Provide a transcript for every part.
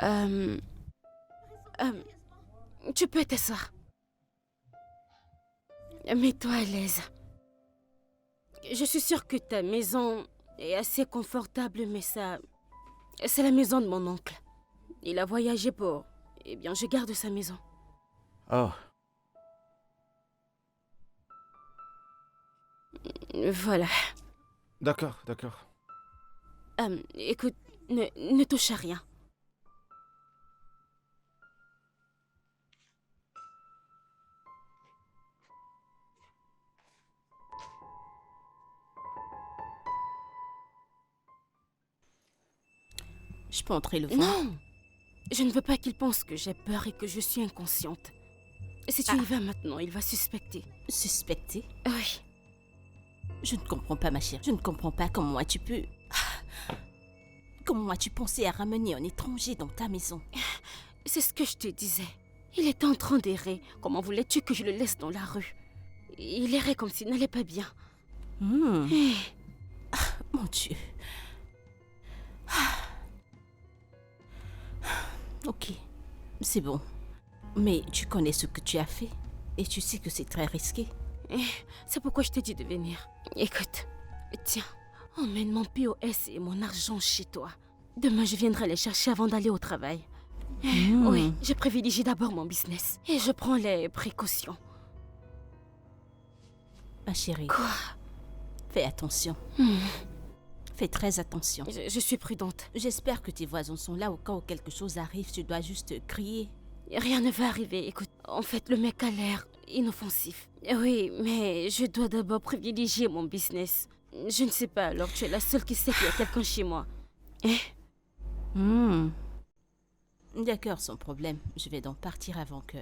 Euh, euh, Tu peux t'asseoir. Mets-toi à l'aise. Je suis sûre que ta maison est assez confortable, mais ça... C'est la maison de mon oncle. Il a voyagé pour... Eh bien, je garde sa maison. Oh, Voilà. d'accord, d'accord. Écoute, ne touche à rien. Je peux entrer le voir? Non! Je ne veux pas qu'il pense que j'ai peur et que je suis inconsciente. Si tu y vas maintenant, il va suspecter. Suspecté? Oui. Je ne comprends pas, ma chérie. Je ne comprends pas comment as-tu pu... Comment as-tu pensé à ramener un étranger dans ta maison? C'est ce que je te disais. Il était en train d'errer. Comment voulais-tu que je le laisse dans la rue? Il errait comme s'il n'allait pas bien. Eh, Mon Dieu. Ok, c'est bon. Mais tu connais ce que tu as fait et tu sais que c'est très risqué. c'est pourquoi je t'ai dit de venir. Écoute, tiens, emmène mon POS et mon argent chez toi. Demain, je viendrai les chercher avant d'aller au travail. Oui, je privilégie d'abord mon business et je prends les précautions. Ma chérie, Quoi? fais attention. Fais très attention. Je suis prudente. J'espère que tes voisins sont là au cas où quelque chose arrive. Tu dois juste crier. Rien ne va arriver. Écoute, en fait, le mec a l'air inoffensif. Oui, mais je dois d'abord privilégier mon business. Je ne sais pas, alors tu es la seule qui sait qu'il y a quelqu'un chez moi. D'accord, sans problème. Je vais donc partir avant que...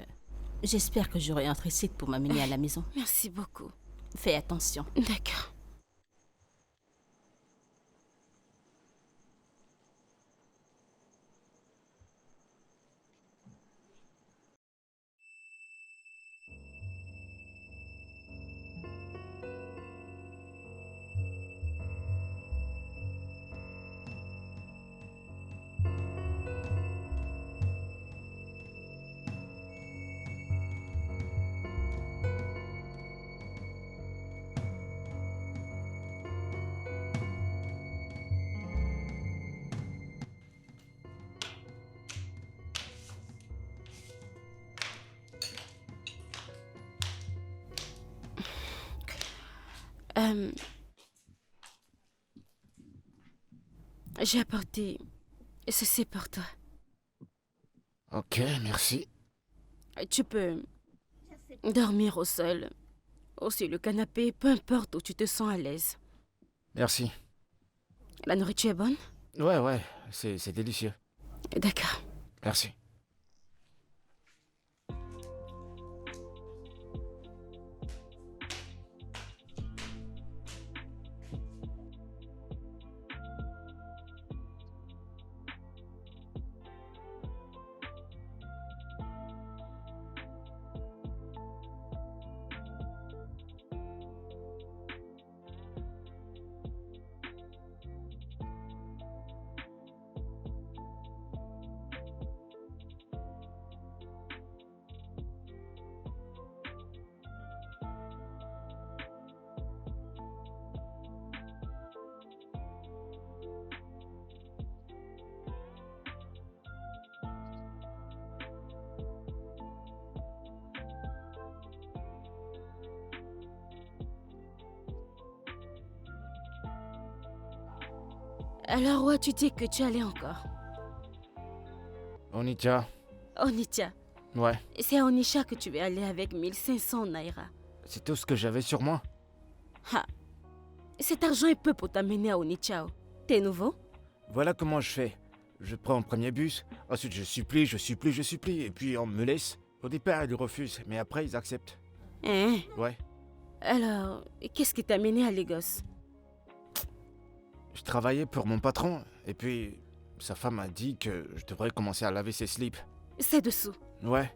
J'espère que j'aurai un tricycle pour m'amener à la maison. Merci beaucoup. Fais attention. D'accord. J'ai apporté ceci pour toi. Ok, merci. Tu peux dormir au sol, ou sur le canapé, peu importe où tu te sens à l'aise. Merci. La nourriture est bonne? Ouais, c'est délicieux. D'accord. Merci. Alors où as-tu dit que tu allais encore? Onitcha. Onitsha. Ouais, C'est à Onitsha que tu vas aller avec 1500 naira. c'est tout ce que j'avais sur moi. Ha! Cet argent est peu pour t'amener à Onitsha. T'es nouveau? Voilà comment je fais. Je prends un premier bus, ensuite je supplie, et puis on me laisse. Au départ, ils refusent, mais après, ils acceptent. Hein? Ouais. Alors, qu'est-ce qui t'a amené à Lagos? Je travaillais pour mon patron, et puis sa femme a dit que je devrais commencer à laver ses slips. C'est dessous. Ouais,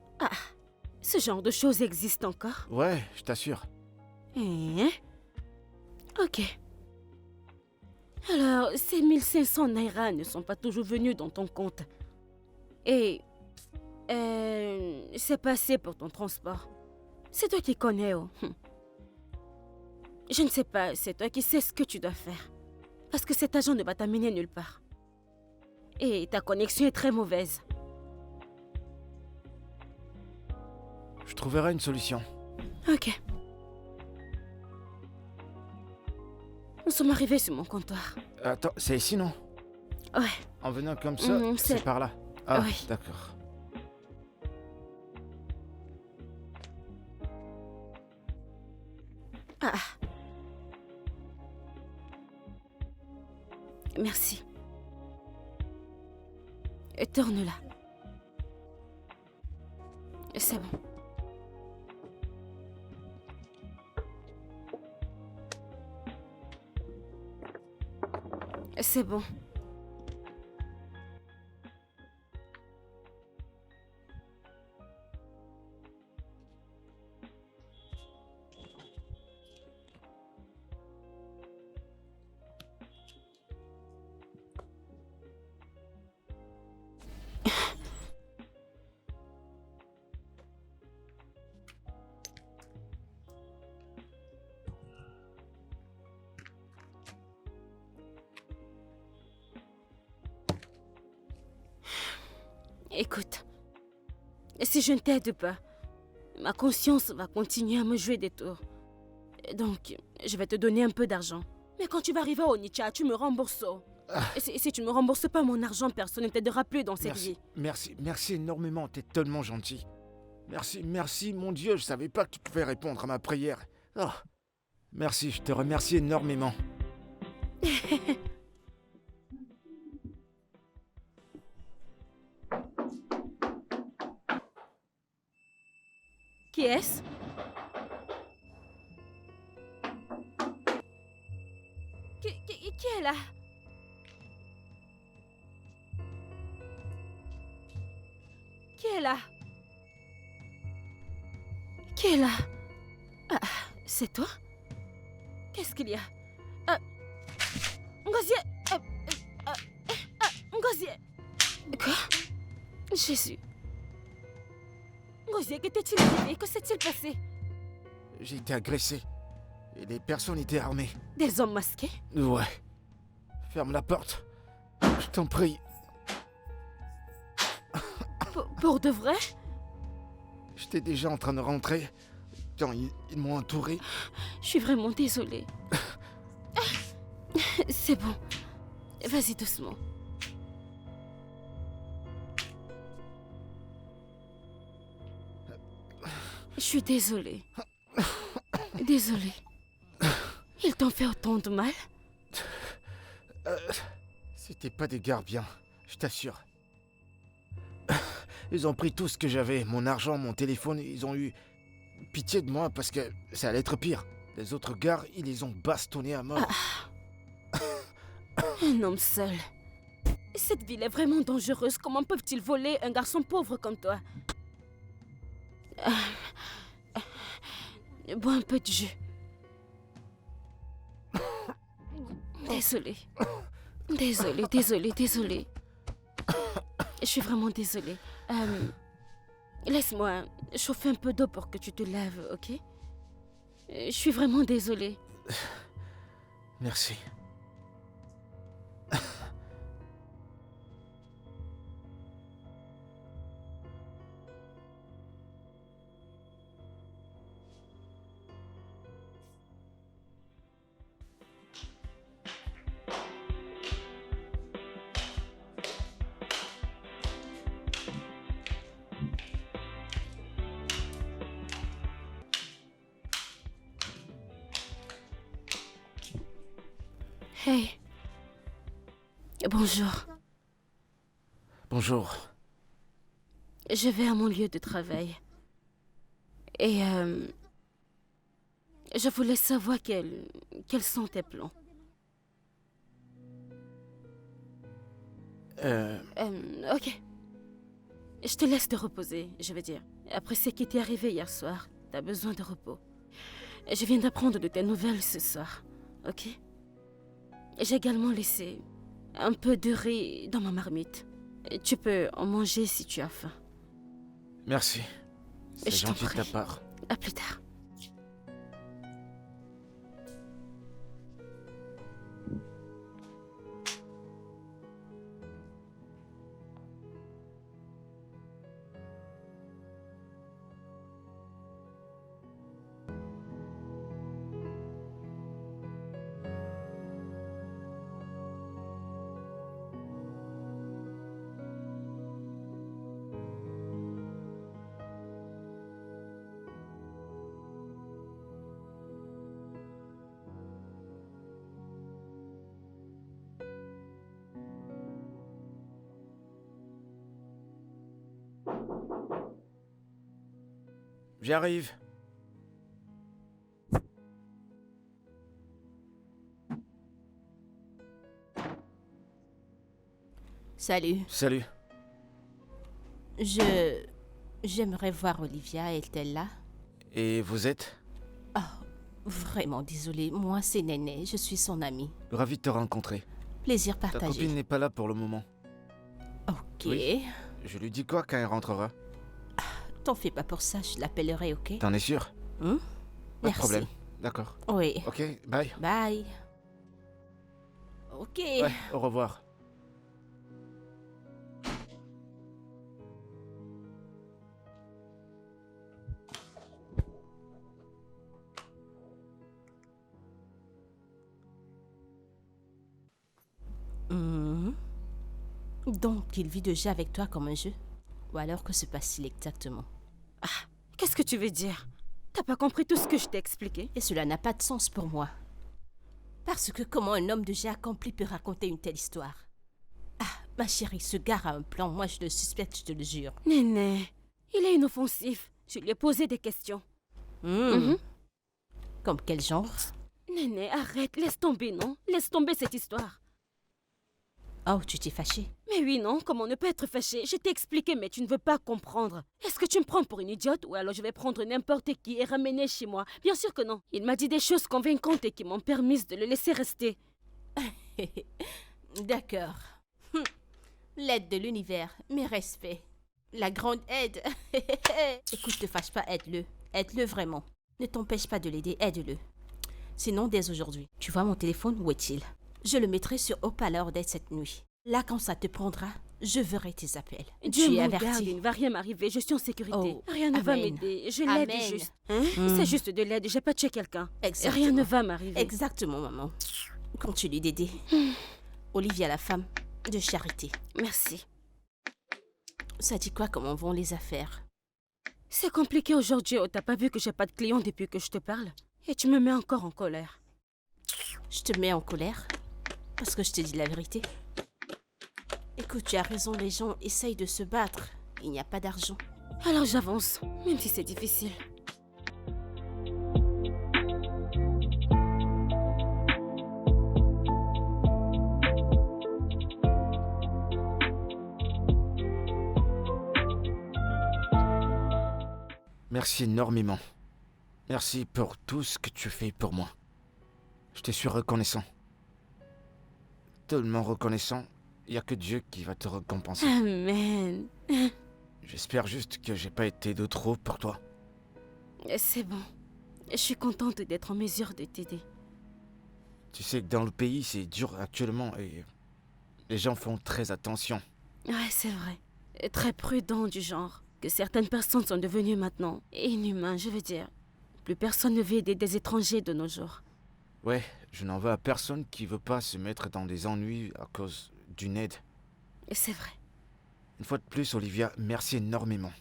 Ce genre de choses existe encore? ouais, je t'assure. Hein? Ok. Alors, ces 1500 naira ne sont pas toujours venus dans ton compte. Et... c'est pas assez pour ton transport. C'est toi qui connais, oh. Je ne sais pas, c'est toi qui sais ce que tu dois faire. Parce que cet agent ne va t'amener nulle part. Et ta connexion est très mauvaise. Je trouverai une solution. Ok. Nous sommes arrivés sur mon comptoir. Attends, c'est ici, non? Ouais. En venant comme ça, c'est par là. Ah, Oui. d'accord. Ah. Merci. Tourne-la. C'est bon. C'est bon. Écoute, si je ne t'aide pas, ma conscience va continuer à me jouer des tours. Donc, je vais te donner un peu d'argent. Mais quand tu vas arriver au Onitsha, tu me rembourses. Et si tu ne me rembourses pas mon argent, personne ne t'aidera plus dans cette vie. Merci énormément, t'es tellement gentil. Merci, mon Dieu, je savais pas que tu pouvais répondre à ma prière. Oh, merci, je te remercie énormément. Qui est-ce? Qui est là? Qui est là? Qui est là? Ah, c'est toi? Qu'est-ce qu'il y a? Ngozi! Ngozi! Quoi? Jésus! Ngozi, que t'est-il arrivé? Que s'est-il passé? J'ai été agressé. Et les personnes étaient armées. Des hommes masqués? Ouais. Ferme la porte. Je t'en prie. Pour de vrai? J'étais déjà en train de rentrer quand ils m'ont entouré. Je suis vraiment désolée. C'est bon. Vas-y doucement. Je suis désolée. Désolée. Ils t'ont fait autant de mal? C'était pas des gardiens, je t'assure. Ils ont pris tout ce que j'avais, mon argent, mon téléphone, ils ont eu pitié de moi parce que ça allait être pire. Les autres gars, ils les ont bastonnés à mort. Un homme seul. Cette ville est vraiment dangereuse. Comment peuvent-ils voler un garçon pauvre comme toi? Bois un peu de jus. Désolée. Désolée. Je suis vraiment désolée. Laisse-moi chauffer un peu d'eau pour que tu te laves, ok? Je suis vraiment désolée. Merci. Hey. Bonjour. Bonjour. Je vais à mon lieu de travail. Et je voulais savoir quels sont tes plans. Ok. Je te laisse te reposer, je veux dire. Après ce qui t'est arrivé hier soir, t'as besoin de repos. Je viens d'apprendre de tes nouvelles ce soir, ok? J'ai également laissé un peu de riz dans ma marmite. Tu peux en manger si tu as faim. Merci. C'est Je t'en gentil de ta prie. part. À plus tard. J'arrive. Salut. Salut. J'aimerais voir Olivia, est-elle là? Et vous êtes? Oh, vraiment désolée. Moi, c'est Néné. Je suis son amie. Ravi de te rencontrer. Plaisir Ta partagé. copine n'est pas là pour le moment. Ok. Oui. Je lui dis quoi quand elle rentrera? T'en fais pas pour ça. Je l'appellerai, ok? T'en es sûr? Hmm? Pas de Merci. problème. D'accord. Oui. Ok, bye. Bye. Ok. Ouais, au revoir. Mhm. Donc, il vit déjà avec toi comme un jeu? Ou alors que se passe-t-il exactement? Qu'est-ce que tu veux dire? T'as pas compris tout ce que je t'ai expliqué? Et cela n'a pas de sens pour moi. Parce que comment un homme déjà accompli peut raconter une telle histoire? Ah, ma chérie, ce gars a un plan. Moi, je le suspecte, je te le jure. Néné, il est inoffensif. Je lui ai posé des questions. Hmm. Comme quel genre? Néné, arrête, laisse tomber, non? Laisse tomber cette histoire. Oh, tu t'es fâchée? Mais oui, non, comment ne pas être fâché? Je t'ai expliqué, mais tu ne veux pas comprendre. Est-ce que tu me prends pour une idiote ou alors je vais prendre n'importe qui et ramener chez moi? Bien sûr que non. Il m'a dit des choses convaincantes et qui m'ont permis de le laisser rester. D'accord. L'aide de l'univers, mes respects. La grande aide. Écoute, te fâche pas, aide-le. Aide-le vraiment. Ne t'empêche pas de l'aider, aide-le. Sinon, dès aujourd'hui, tu vois mon téléphone, où est-il? Je le mettrai sur haut-parleur dès cette nuit. Là, quand ça te prendra, je verrai tes appels. Dieu Tu es m'en garde, averti. il ne va rien m'arriver, je suis en sécurité. Oh, Rien ne va amen. m'aider, je l'aide Amen. juste. Hein? Hmm. C'est juste de l'aide, j'ai pas tué quelqu'un. Exactement. Rien ne va m'arriver. Exactement, maman. Continue d'aider. Olivia, la femme de charité. Merci. Ça dit quoi, comment vont les affaires? C'est compliqué aujourd'hui, oh, t'as pas vu que j'ai pas de clients depuis que je te parle? Et tu me mets encore en colère. Je te mets en colère parce que je te dis la vérité. Écoute, tu as raison, les gens essayent de se battre. Il n'y a pas d'argent. Alors j'avance, même si c'est difficile. Merci énormément. Merci pour tout ce que tu fais pour moi. Je te suis reconnaissant. Tellement reconnaissant, il n'y a que Dieu qui va te récompenser. Amen. J'espère juste que j'ai pas été de trop pour toi. C'est bon. Je suis contente d'être en mesure de t'aider. Tu sais que dans le pays, c'est dur actuellement et les gens font très attention. Ouais, c'est vrai. Très prudent du genre. Que certaines personnes sont devenues maintenant inhumains, je veux dire. Plus personne ne veut aider des étrangers de nos jours. Ouais, je n'en veux à personne qui veut pas se mettre dans des ennuis à cause d'une aide. C'est vrai. Une fois de plus, Olivia, merci énormément.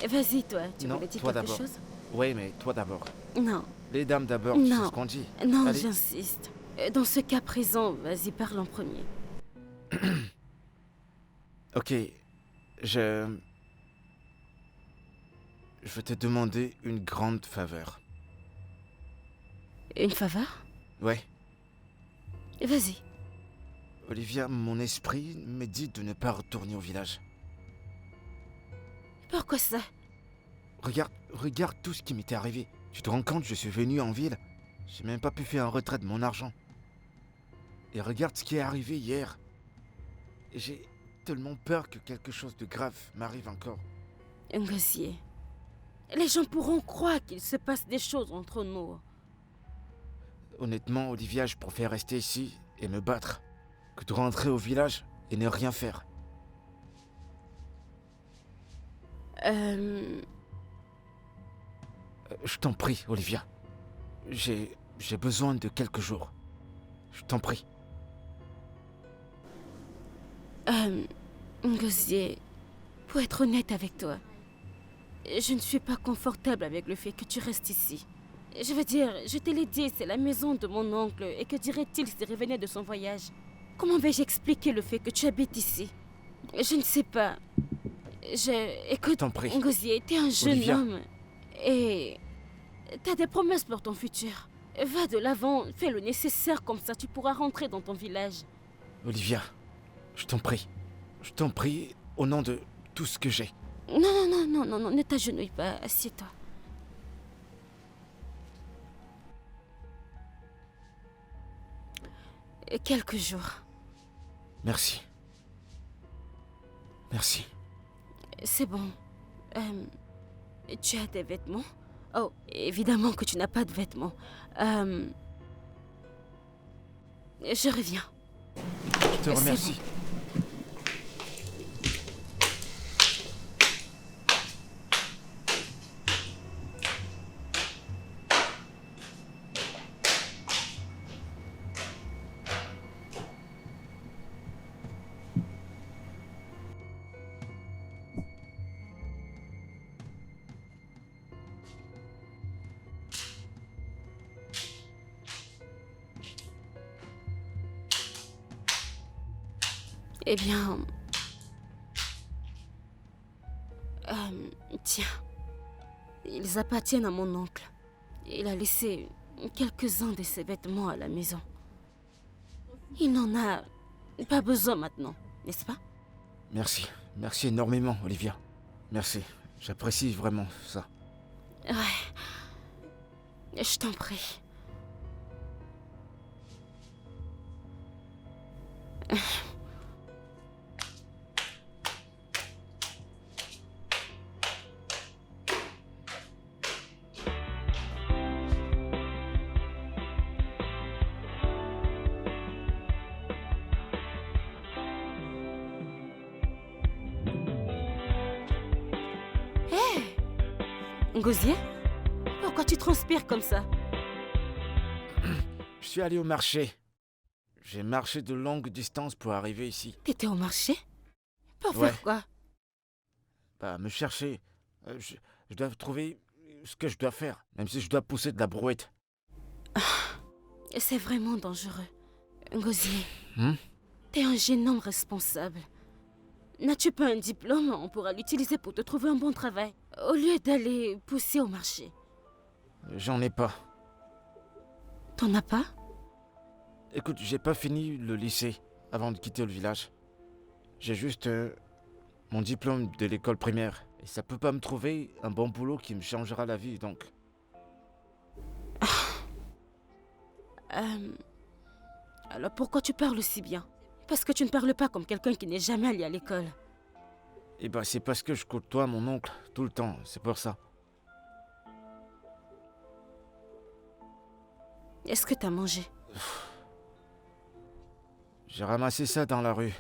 Vas-y, toi, tu Non, voulais dire toi quelque d'abord. chose? Ouais, mais toi d'abord. Non, Les dames d'abord, c'est Non. ce qu'on dit. non, Allez. j'insiste. Dans ce cas présent, vas-y, parle en premier. Ok, je veux te demander une grande faveur. Une faveur? Ouais. Vas-y. Olivia, mon esprit me dit de ne pas retourner au village. Pourquoi ça? Regarde tout ce qui m'était arrivé. Tu te rends compte, je suis venu en ville. J'ai même pas pu faire un retrait de mon argent. Et regarde ce qui est arrivé hier. J'ai tellement peur que quelque chose de grave m'arrive encore. Ngozi, les gens pourront croire qu'il se passe des choses entre nous. Honnêtement, Olivia, je préfère rester ici et me battre que de rentrer au village et ne rien faire. Je t'en prie, Olivia. J'ai besoin de quelques jours. Je t'en prie. Ngozi, pour être honnête avec toi, je ne suis pas confortable avec le fait que tu restes ici. Je veux dire, je te l'ai dit, c'est la maison de mon oncle, et que dirait-il s'il revenait de son voyage? Comment vais-je expliquer le fait que tu habites ici? Je ne sais pas. Écoute, T'en prie. Ngozi, t'es un jeune Olivia. homme, et t'as des promesses pour ton futur. Va de l'avant, fais le nécessaire, comme ça tu pourras rentrer dans ton village. Olivia, je t'en prie. Je t'en prie, au nom de tout ce que j'ai. Non, ne t'agenouille pas, assieds-toi. Quelques jours. Merci. Merci. C'est bon. Tu as des vêtements? Oh, évidemment que tu n'as pas de vêtements. Je reviens. Je te remercie. Eh bien... tiens. Ils appartiennent à mon oncle. Il a laissé quelques-uns de ses vêtements à la maison. Il n'en a pas besoin maintenant, n'est-ce pas? Merci. Merci énormément, Olivia. Merci. J'apprécie vraiment ça. Ouais. Je t'en prie. Ngozi, pourquoi tu transpires comme ça? Je suis allé au marché. J'ai marché de longues distances pour arriver ici. T'étais au marché? Pour Ouais. faire quoi? Bah, me chercher. Je dois trouver ce que je dois faire, même si je dois pousser de la brouette. C'est vraiment dangereux. Ngozi, Hmm? t'es un jeune homme responsable. N'as-tu pas un diplôme? On pourra l'utiliser pour te trouver un bon travail, au lieu d'aller pousser au marché. J'en ai pas. T'en as pas? Écoute, j'ai pas fini le lycée avant de quitter le village. J'ai juste mon diplôme de l'école primaire. Et ça peut pas me trouver un bon boulot qui me changera la vie, donc. Alors pourquoi tu parles si bien? Parce que tu ne parles pas comme quelqu'un qui n'est jamais allé à l'école. Eh ben, c'est parce que je côtoie mon oncle tout le temps, c'est pour ça. Est-ce que t'as mangé? J'ai ramassé ça dans la rue.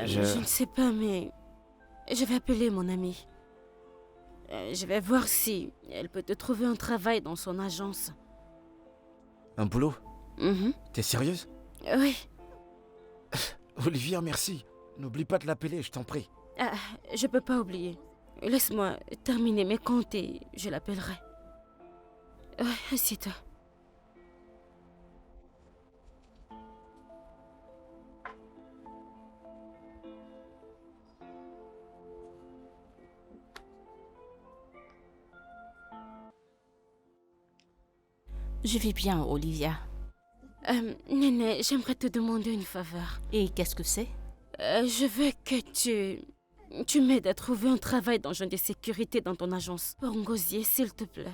Je ne sais pas, mais je vais appeler mon amie. Je vais voir si elle peut te trouver un travail dans son agence. Un boulot? Mhm. T'es sérieuse? Oui. Olivia, merci. N'oublie pas de l'appeler, je t'en prie. Ah, je peux pas oublier. Laisse-moi terminer mes comptes et je l'appellerai. Ouais, assieds-toi. Je vais bien, Olivia. Néné, j'aimerais te demander une faveur. Et qu'est-ce que c'est? Je veux que tu m'aides à trouver un travail d'agent de sécurité dans ton agence. Pour Ngosier, s'il te plaît.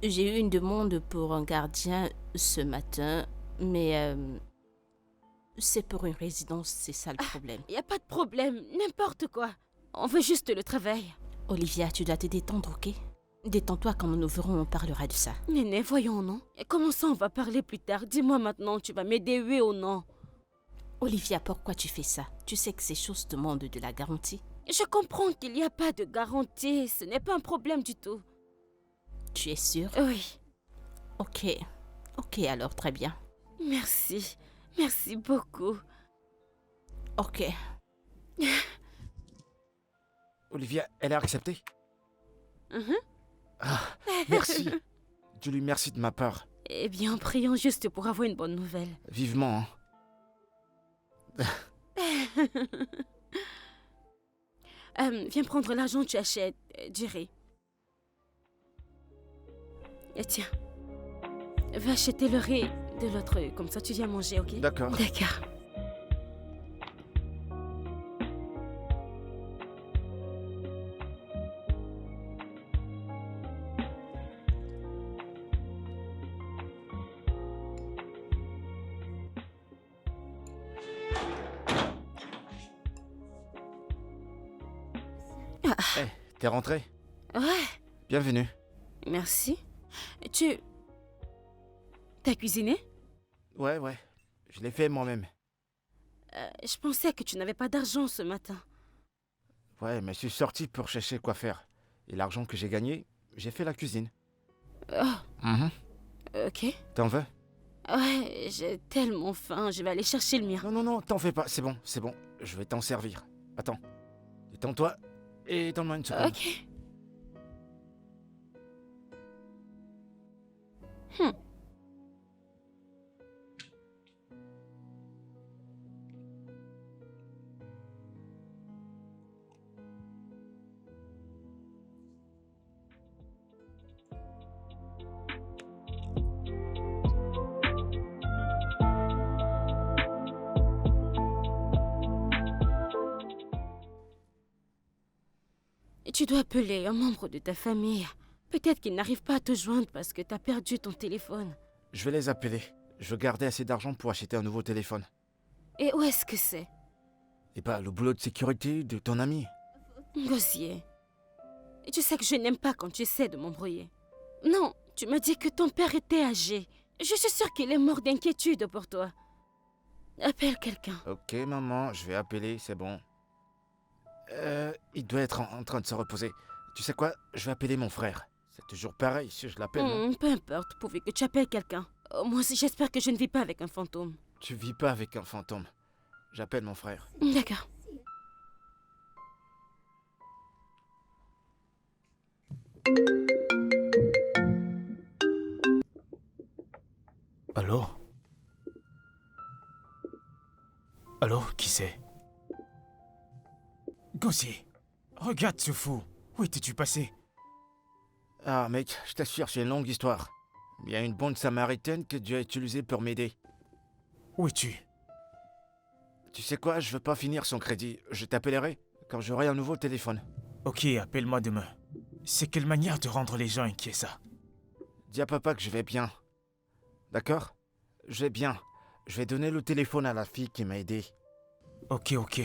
J'ai eu une demande pour un gardien ce matin, mais c'est pour une résidence, c'est ça le problème. Y a pas de problème, n'importe quoi. On veut juste le travail. Olivia, tu dois te détendre, ok? Détends-toi, quand nous verrons, on parlera de ça. Néné, voyons, non? Et comment ça, on va parler plus tard? Dis-moi maintenant, tu vas m'aider, oui ou non? Olivia, pourquoi tu fais ça? Tu sais que ces choses demandent de la garantie. Je comprends qu'il n'y a pas de garantie, ce n'est pas un problème du tout. Tu es sûre? Oui. Ok. Ok, alors très bien. Merci. Merci beaucoup. Ok. Olivia, elle a accepté? Mhm. Ah, merci. Julie, merci de ma part. Eh bien, prions juste pour avoir une bonne nouvelle. Vivement, hein. Viens prendre l'argent que tu achètes, Jerry. Et tiens, va acheter le riz de l'autre, comme ça tu viens manger, ok? D'accord. D'accord. Hey, t'es rentrée? Ouais, Bienvenue. merci. T'as cuisiné? Ouais, je l'ai fait moi-même. Je pensais que tu n'avais pas d'argent ce matin. Ouais, mais je suis sorti pour chercher quoi faire. Et l'argent que j'ai gagné, j'ai fait la cuisine. Oh, ok. T'en veux? Ouais, j'ai tellement faim, je vais aller chercher le mien. Non, t'en fais pas, c'est bon. Je vais t'en servir. Attends, détends-toi et donne-moi une seconde. Ok. Tu dois appeler un membre de ta famille. Peut-être qu'il n'arrive pas à te joindre parce que t'as perdu ton téléphone. Je vais les appeler. Je veux garder assez d'argent pour acheter un nouveau téléphone. Et où est-ce que c'est? Et bah, le boulot de sécurité de ton ami. Gosier. Et tu sais que je n'aime pas quand tu essaies de m'embrouiller. Non, tu m'as dit que ton père était âgé. Je suis sûre qu'il est mort d'inquiétude pour toi. Appelle quelqu'un. Ok, maman, je vais appeler, c'est bon. Il doit être en train de se reposer. Tu sais quoi? Je vais appeler mon frère. C'est toujours pareil si je l'appelle, non? Peu importe, pourvu que tu appelles quelqu'un. Moi aussi, j'espère que je ne vis pas avec un fantôme. Tu vis pas avec un fantôme. J'appelle mon frère. D'accord. Allô? Allô, qui c'est? Gosier, regarde ce fou. Où étais-tu passé? Ah, mec, je t'assure, c'est une longue histoire. Il y a une bonne samaritaine que Dieu a utilisée pour m'aider. Où es-tu? Tu sais quoi, je veux pas finir son crédit. Je t'appellerai quand j'aurai un nouveau téléphone. Ok, appelle-moi demain. C'est quelle manière de rendre les gens inquiets, ça? Dis à papa que je vais bien. D'accord? Je vais bien. Je vais donner le téléphone à la fille qui m'a aidé. Ok.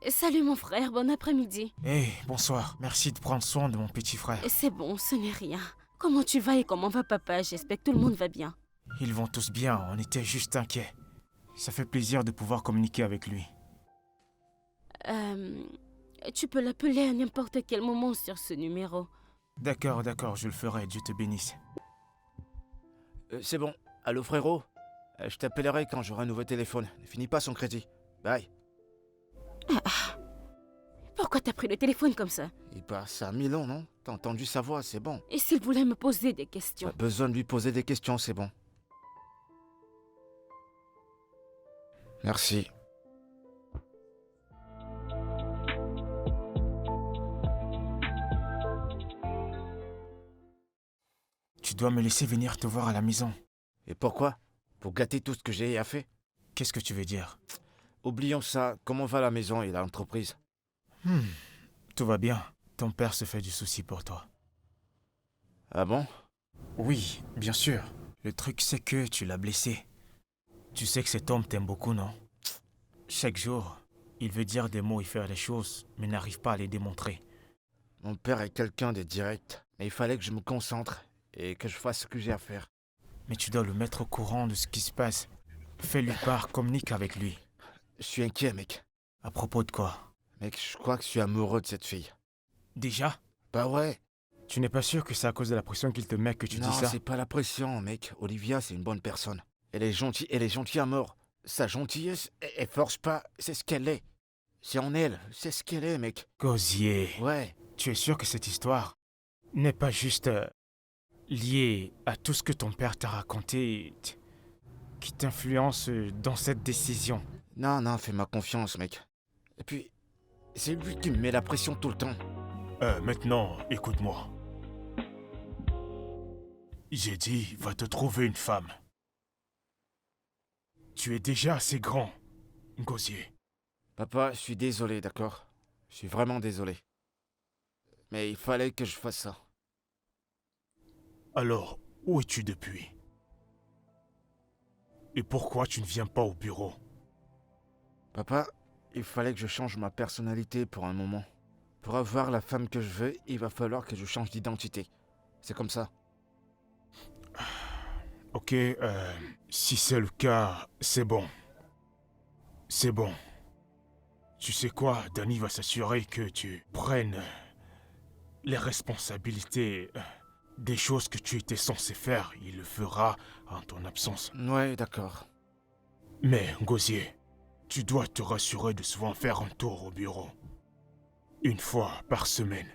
Salut mon frère, bon après-midi. Hey, bonsoir. Merci de prendre soin de mon petit frère. C'est bon, ce n'est rien. Comment tu vas et comment va papa? J'espère que tout le monde va bien. Ils vont tous bien, on était juste inquiets. Ça fait plaisir de pouvoir communiquer avec lui. Tu peux l'appeler à n'importe quel moment sur ce numéro. D'accord, je le ferai, Dieu te bénisse. C'est bon. Allô frérot? Je t'appellerai quand j'aurai un nouveau téléphone. Ne finis pas son crédit. Bye. Pourquoi t'as pris le téléphone comme ça? Il passe à Milan, non? T'as entendu sa voix, c'est bon. Et s'il voulait me poser des questions? Pas besoin de lui poser des questions, c'est bon. Merci. dois me laisser venir te voir à la maison. Et pourquoi? Pour gâter tout ce que j'ai à faire? Qu'est-ce que tu veux dire? Oublions ça. Comment va la maison et l'entreprise? Tout va bien. Ton père se fait du souci pour toi. Ah bon? Oui, bien sûr. Le truc, c'est que tu l'as blessé. Tu sais que cet homme t'aime beaucoup, non? Chaque jour, il veut dire des mots et faire des choses, mais n'arrive pas à les démontrer. Mon père est quelqu'un de direct. Mais il fallait que je me concentre et que je fasse ce que j'ai à faire. Mais tu dois le mettre au courant de ce qui se passe. Fais-lui part, communique avec lui. Je suis inquiet, mec. À propos de quoi? Mec, je crois que je suis amoureux de cette fille. Déjà? Bah ouais. Tu n'es pas sûr que c'est à cause de la pression qu'il te met que tu Non, dis ça? c'est pas la pression, mec. Olivia, c'est une bonne personne. Elle est gentille à mort. Sa gentillesse, elle force pas. C'est ce qu'elle est. C'est en elle. C'est ce qu'elle est, mec. Gosier, Ouais. tu es sûr que cette histoire n'est pas juste liée à tout ce que ton père t'a raconté qui t'influence dans cette décision? Non, fais-moi confiance, mec. Et puis, c'est lui qui me met la pression tout le temps. Maintenant, écoute-moi. J'ai dit, va te trouver une femme. Tu es déjà assez grand, Gosier. Papa, je suis désolé, d'accord? Je suis vraiment désolé. Mais il fallait que je fasse ça. Alors, où es-tu depuis? Et pourquoi tu ne viens pas au bureau? Papa, il fallait que je change ma personnalité pour un moment. Pour avoir la femme que je veux, il va falloir que je change d'identité. C'est comme ça. Ok, si c'est le cas, c'est bon. C'est bon. Tu sais quoi, Danny va s'assurer que tu prennes les responsabilités des choses que tu étais censé faire. Il le fera en ton absence. Ouais, d'accord. Mais, Gosier, tu dois te rassurer de souvent faire un tour au bureau. Une fois par semaine.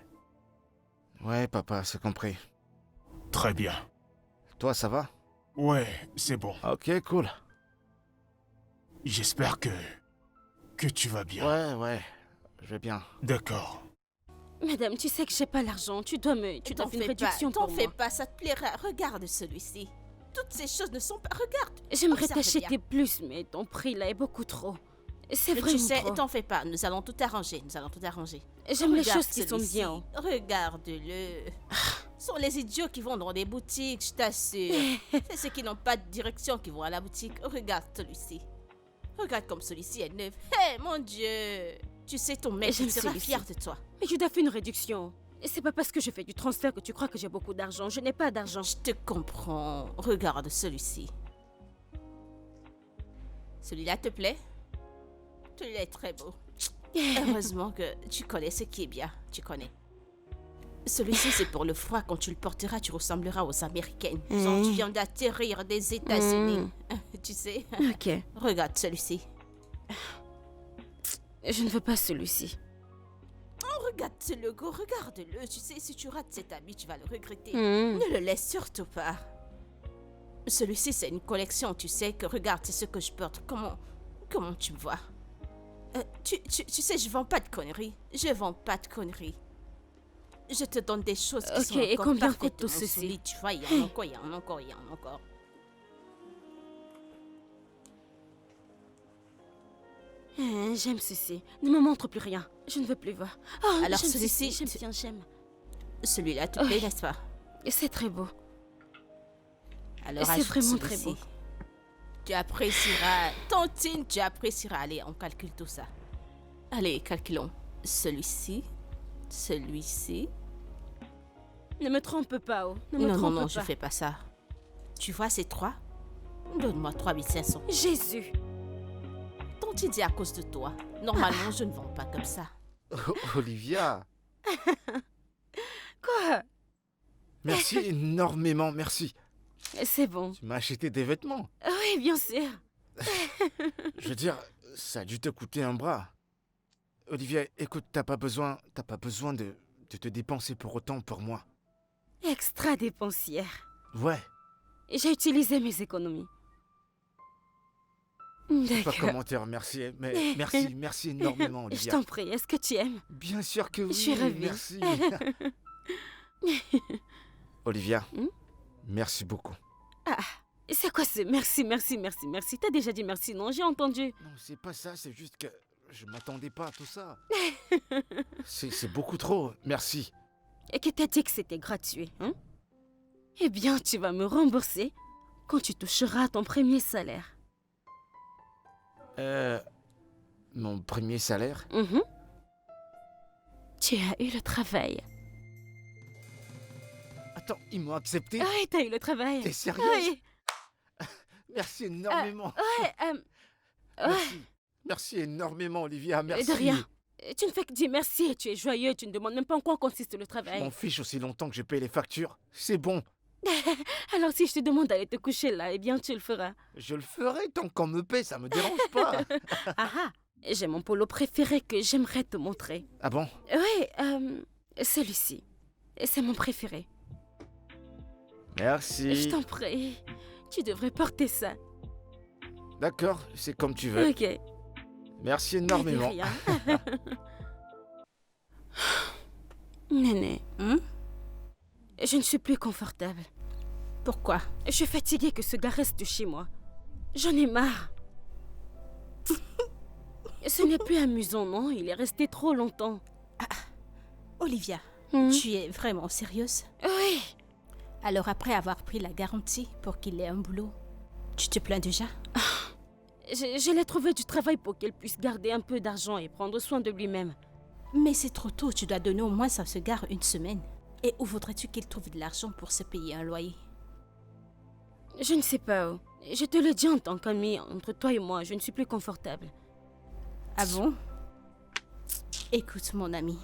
Ouais, papa, c'est compris. Très bien. Toi, ça va? Ouais, c'est bon. Ok, cool. J'espère que tu vas bien. Ouais, je vais bien. D'accord. Madame, tu sais que j'ai pas l'argent. Tu dois faire une réduction pour T'en fais moi. pas, ça te plaira. Regarde celui-ci. Toutes ces choses ne sont pas... Regarde. J'aimerais Observe t'acheter bien. plus, mais ton prix là est beaucoup trop. C'est Mais vraiment tu sais, trop. t'en fais pas. Nous allons tout arranger. J'aime les Regarde choses qui sont celui-ci. bien. Regarde-le. Ce sont les idiots qui vont dans des boutiques, je t'assure. C'est ceux qui n'ont pas de direction qui vont à la boutique. Regarde celui-ci. Regarde comme celui-ci est neuf. Hé, mon Dieu. Tu sais, ton mec J'aime sera celui-ci. fier de toi. Mais tu dois faire une réduction. Et c'est pas parce que je fais du transfert que tu crois que j'ai beaucoup d'argent. Je n'ai pas d'argent. Je te comprends. Regarde celui-ci. Celui-là te plaît? Celui-là est très beau. Heureusement que tu connais ce qui est bien. Tu connais. Celui-ci, c'est pour le froid. Quand tu le porteras, tu ressembleras aux Américaines. Genre, tu viens d'atterrir des États-Unis. Tu sais? Ok. Regarde celui-ci. Je ne veux pas celui-ci. Regarde ce logo, regarde-le. Tu sais, si tu rates cet habit, tu vas le regretter. Hmm. Ne le laisse surtout pas. Celui-ci, c'est une collection, tu sais, que regarde, c'est ce que je porte. Comment tu me vois? Tu sais, je vends pas de conneries. Je vends pas de conneries. Je te donne des choses qui Ok, sont et encore combien coûte parfaitement tout ceci? solides. Tu vois, il y en a encore, il y en a encore, il y en a encore. J'aime ceci. Ne me montre plus rien. Je ne veux plus voir. Oh, Alors, j'aime celui-ci, ceci. J'aime bien, j'aime. Celui-là te plaît, n'est-ce pas? C'est très beau. Alors, C'est ajoute vraiment très celui-ci. beau. Tu apprécieras. Tantine, tu apprécieras. Allez, on calcule tout ça. Allez, calculons. Celui-ci. Celui-ci. Ne me trompe pas, oh. Ne me Non, trompe non, pas. je fais pas ça. Tu vois ces trois? Donne-moi 3500. Jésus. Tantine, c'est à cause de toi. Normalement, je ne vends pas comme ça. Olivia, Quoi? merci énormément, merci. C'est bon. Tu m'as acheté des vêtements. Oui, bien sûr. Je veux dire, ça a dû te coûter un bras. Olivia, écoute, t'as pas besoin de te dépenser pour autant pour moi. Extra dépensière. Ouais, J'ai utilisé mes économies. je sais pas D'accord. comment te remercier, mais merci énormément, Je Olivia. t'en prie, est-ce que tu aimes? Bien sûr que oui, Je suis ravie. merci. Olivia, Hmm? Merci beaucoup. Ah, c'est quoi ce merci, merci, merci, merci? T'as déjà dit merci, non? J'ai entendu. Non, c'est pas ça, c'est juste que je m'attendais pas à tout ça. C'est beaucoup trop, merci. Et que t'as dit que c'était gratuit, hein? Eh bien, tu vas me rembourser quand tu toucheras ton premier salaire. Mon premier salaire? Mhm. Tu as eu le travail. Attends, ils m'ont accepté? Oui, t'as eu le travail. T'es sérieuse? Oui. Merci énormément. Ouais, Merci. Merci énormément, Olivia, merci. de rien. Tu ne fais que dire merci et tu es joyeux. Tu ne demandes même pas en quoi consiste le Je travail. m'en fiche aussi longtemps que je paye les factures. C'est bon. Alors si je te demande d'aller te coucher là, eh bien tu le feras. Je le ferai tant qu'on me paie, ça me dérange pas. Ah ah, j'ai mon polo préféré que j'aimerais te montrer. Ah bon? Oui, celui-ci. C'est mon préféré. Merci. Je t'en prie. Tu devrais porter ça. D'accord, c'est comme tu veux. Ok. Merci De énormément. rien. Néné, je ne suis plus confortable. Pourquoi? Je suis fatiguée que ce gars reste chez moi. J'en ai marre. Ce n'est plus amusant, non? Il est resté trop longtemps. Olivia, Hmm. tu es vraiment sérieuse? Oui. Alors après avoir pris la garantie pour qu'il ait un boulot, tu te plains déjà? Je l'ai trouvé du travail pour qu'il puisse garder un peu d'argent et prendre soin de lui-même. Mais c'est trop tôt, tu dois donner au moins à ce gars une semaine. Et où voudrais-tu qu'il trouve de l'argent pour se payer un loyer? Je ne sais pas. Je te le dis en tant qu'ami, entre toi et moi, je ne suis plus confortable. Ah bon? Écoute mon ami.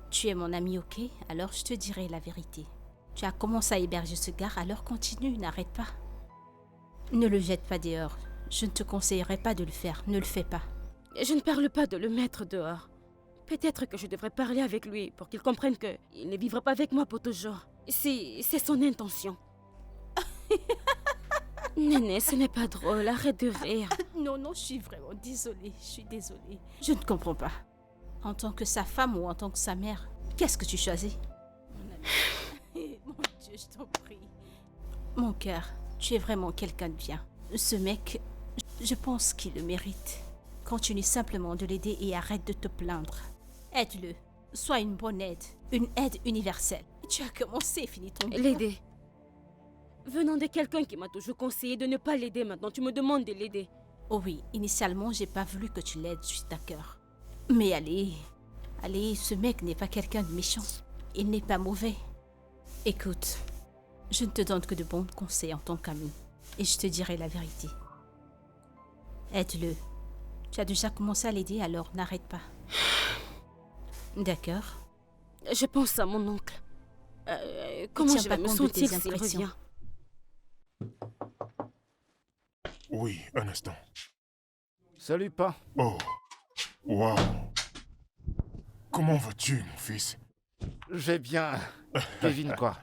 Tu es mon ami, ok? Alors je te dirai la vérité. Tu as commencé à héberger ce gars, alors continue, n'arrête pas. Ne le jette pas dehors. Je ne te conseillerais pas de le faire, ne le fais pas. Je ne parle pas de le mettre dehors. Peut-être que je devrais parler avec lui pour qu'il comprenne qu'il ne vivra pas avec moi pour toujours. C'est son intention. Néné, ce n'est pas drôle, arrête de rire. Non, non, je suis vraiment désolée, je suis désolée. Je ne comprends pas. En tant que sa femme ou en tant que sa mère, qu'est-ce que tu choisis? Mon ami. Mon Dieu, je t'en prie. Mon cœur, tu es vraiment quelqu'un de bien. Ce mec, je pense qu'il le mérite. Continue simplement de l'aider et arrête de te plaindre. Aide-le. Sois une bonne aide. Une aide universelle. Tu as commencé et fini ton boulot. L'aider. Venant de quelqu'un qui m'a toujours conseillé de ne pas l'aider, maintenant tu me demandes de l'aider. Oh oui, initialement, j'ai pas voulu que tu l'aides suite à cœur. Mais allez, ce mec n'est pas quelqu'un de méchant. Il n'est pas mauvais. Écoute, je ne te donne que de bons conseils en tant qu'ami. Et je te dirai la vérité. Aide-le. Tu as déjà commencé à l'aider, alors n'arrête pas. D'accord. Je pense à mon oncle. Comment tiens je pas vais me compte de tes sentir s'il impressions. revient? Oui, un instant. Salut, pas. Oh, waouh. Comment vas-tu, mon fils? Je vais bien. Devine quoi?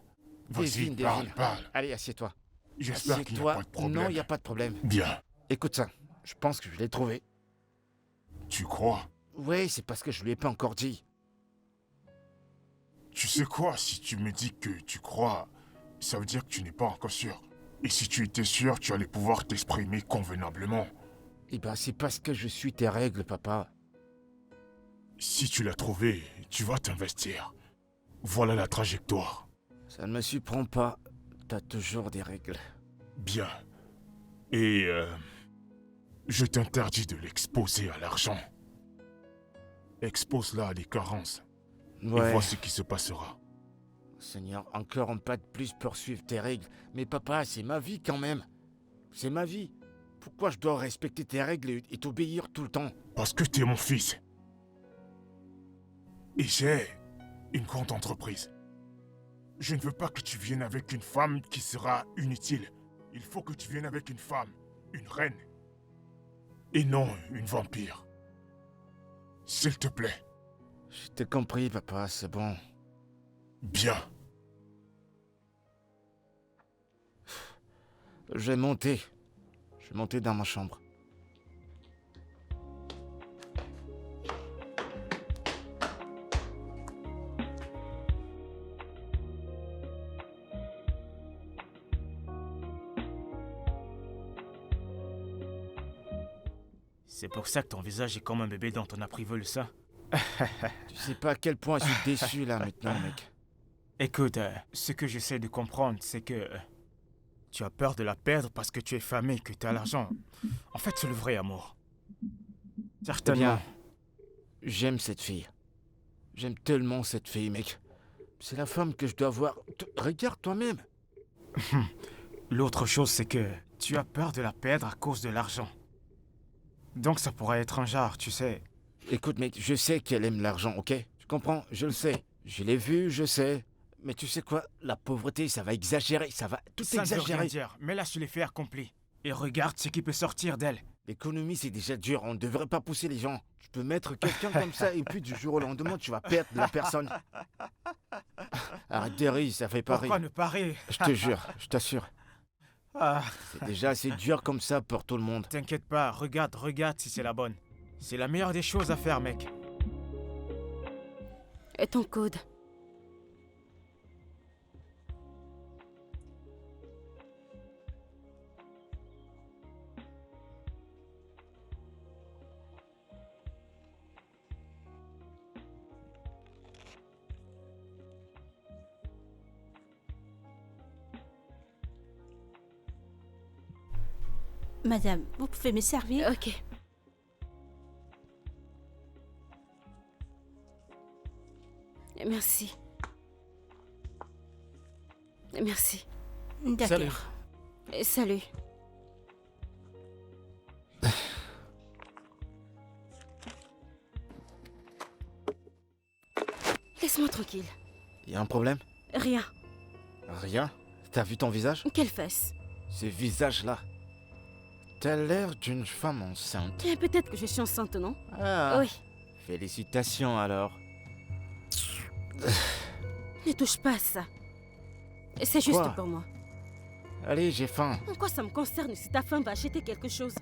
Vas-y, Devine. parle. Allez, assieds-toi. J'espère qu'il n'y a Assieds-toi. pas de problème. Non, il n'y a pas de problème. Bien. Écoute ça. Je pense que je l'ai trouvé. Tu crois? Oui, c'est parce que je lui ai pas encore dit. Tu sais quoi, si tu me dis que tu crois, ça veut dire que tu n'es pas encore sûr. Et si tu étais sûr, tu allais pouvoir t'exprimer convenablement. Eh ben, c'est parce que je suis tes règles, papa. Si tu l'as trouvé, tu vas t'investir. Voilà la trajectoire. Ça ne me surprend pas. T'as toujours des règles. Bien. Et je t'interdis de l'exposer à l'argent. Expose-la à des carences. Et Ouais. vois ce qui se passera. Seigneur, encore un pas de plus pour suivre tes règles. Mais papa, c'est ma vie quand même. C'est ma vie. Pourquoi je dois respecter tes règles et t'obéir tout le temps? Parce que tu es mon fils. Et j'ai une grande entreprise. Je ne veux pas que tu viennes avec une femme qui sera inutile. Il faut que tu viennes avec une femme, une reine. Et non une vampire. S'il te plaît. Je t'ai compris, papa, c'est bon. Bien. Je vais monter. Je vais monter dans ma chambre. C'est pour ça que ton visage est comme un bébé dont on a privé le sein. Tu sais pas à quel point je suis déçu là maintenant, mec. Écoute, ce que j'essaie de comprendre, c'est que tu as peur de la perdre parce que tu es famé, que tu as l'argent. En fait, c'est le vrai amour. Certainement. Bien. J'aime cette fille. J'aime tellement cette fille, mec. C'est la femme que je dois voir. Regarde toi-même. L'autre chose, c'est que tu as peur de la perdre à cause de l'argent. Donc ça pourrait être un genre, tu sais. Écoute, mec, je sais qu'elle aime l'argent, ok? Tu comprends? Je le sais. Je l'ai vu, je sais. Mais tu sais quoi? La pauvreté, ça va exagérer, ça va tout Ça ne veut rien exagérer. dire, mais là, je l'ai fait accompli. Et regarde ce qui peut sortir d'elle. L'économie, c'est déjà dur, on ne devrait pas pousser les gens. Tu peux mettre quelqu'un comme ça et puis du jour au lendemain, tu vas perdre la personne. Arrête de rire, ça fait pas Pourquoi rire. ne pas rire? Je te jure, je t'assure. Ah, C'est déjà assez dur comme ça pour tout le monde. t'inquiète pas, regarde si c'est la bonne. C'est la meilleure des choses à faire, mec. Et ton code? Madame, vous pouvez me servir? Ok. Merci. Merci. D'accord. Salut. Laisse-moi tranquille. Y a un problème? Rien. Rien? T'as vu ton visage? Quelle fesse? Ce visage-là. T'as l'air d'une femme enceinte. Et peut-être que je suis enceinte, non? Ah. Oui. Félicitations alors. Ne touche pas à ça. C'est juste Quoi? pour moi. Allez, j'ai faim. En quoi ça me concerne si ta femme va acheter quelque chose?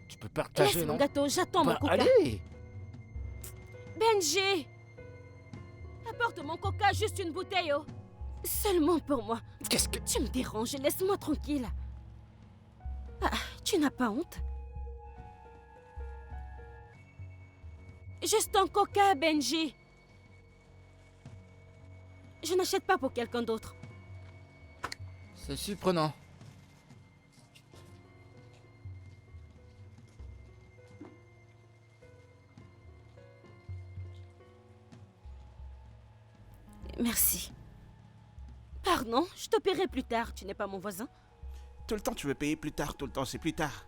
Tu peux partager, Laisse mon non? gâteau, j'attends mon Bah, coca. allez! Benji! Apporte mon coca, juste une bouteille, oh. Seulement pour moi. Qu'est-ce que... Tu me déranges, laisse-moi tranquille. Ah, tu n'as pas honte? Juste un coca, Benji. Je n'achète pas pour quelqu'un d'autre. C'est surprenant. Merci. Pardon, je te paierai plus tard. Tu n'es pas mon voisin? Tout le temps, tu veux payer plus tard, tout le temps, c'est plus tard.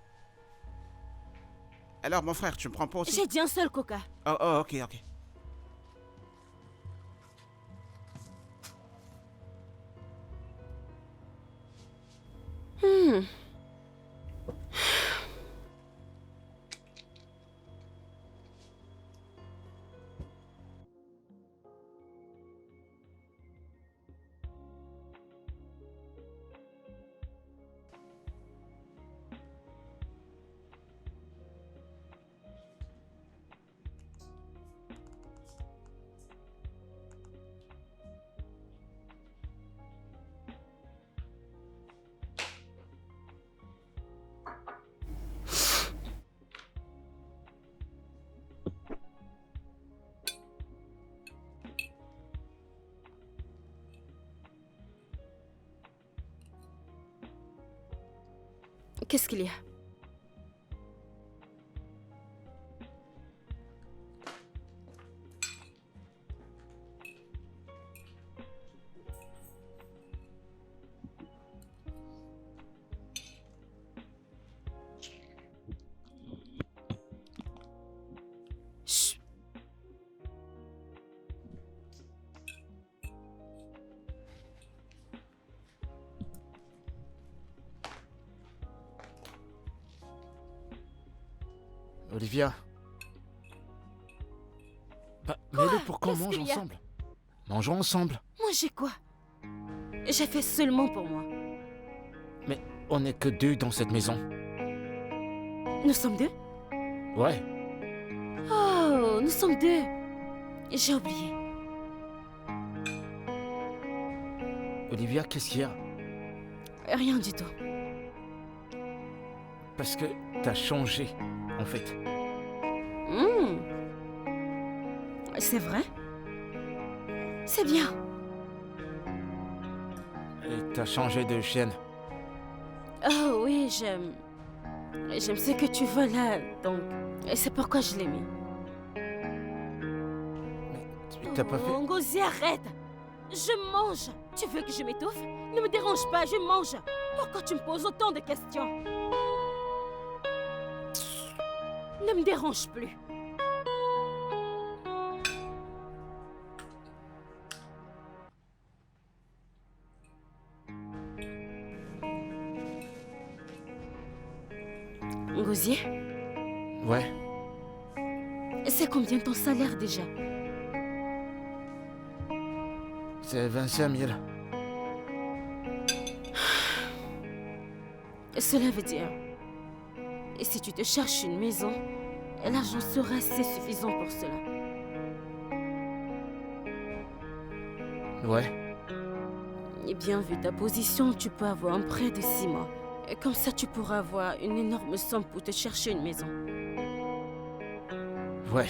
Alors, mon frère, tu me prends pas aussi? J'ai dit un seul coca. Oh, ok, ok. Qu'est-ce qu'il y a? Chut. Olivia. Bah, mets-le pour qu'on Qu'est-ce mange qu'il y a? ensemble. Mangeons ensemble. Manger quoi? J'ai fait seulement pour moi. Mais on n'est que deux dans cette maison. Nous sommes deux? Ouais. Oh, nous sommes deux. J'ai oublié. Olivia, qu'est-ce qu'il y a? Rien du tout. parce que t'as changé, en fait. Hmm. C'est vrai? C'est bien. Et t'as changé de chienne. Oh oui, j'aime ce que tu veux là, donc c'est pourquoi je l'ai mis. Mais t'as pas fait... Oh, Ngozi, arrête! Je mange! Tu veux que je m'étouffe? Ne me dérange pas, je mange! Pourquoi tu me poses autant de questions? Ne me dérange plus. Ngozi, Ouais, c'est combien ton salaire déjà? c'est 25 000. Cela veut dire... Et si tu te cherches une maison, l'argent sera assez suffisant pour cela. Ouais, Et bien vu ta position, tu peux avoir un prêt de 6 mois. Et comme ça, tu pourras avoir une énorme somme pour te chercher une maison. ouais.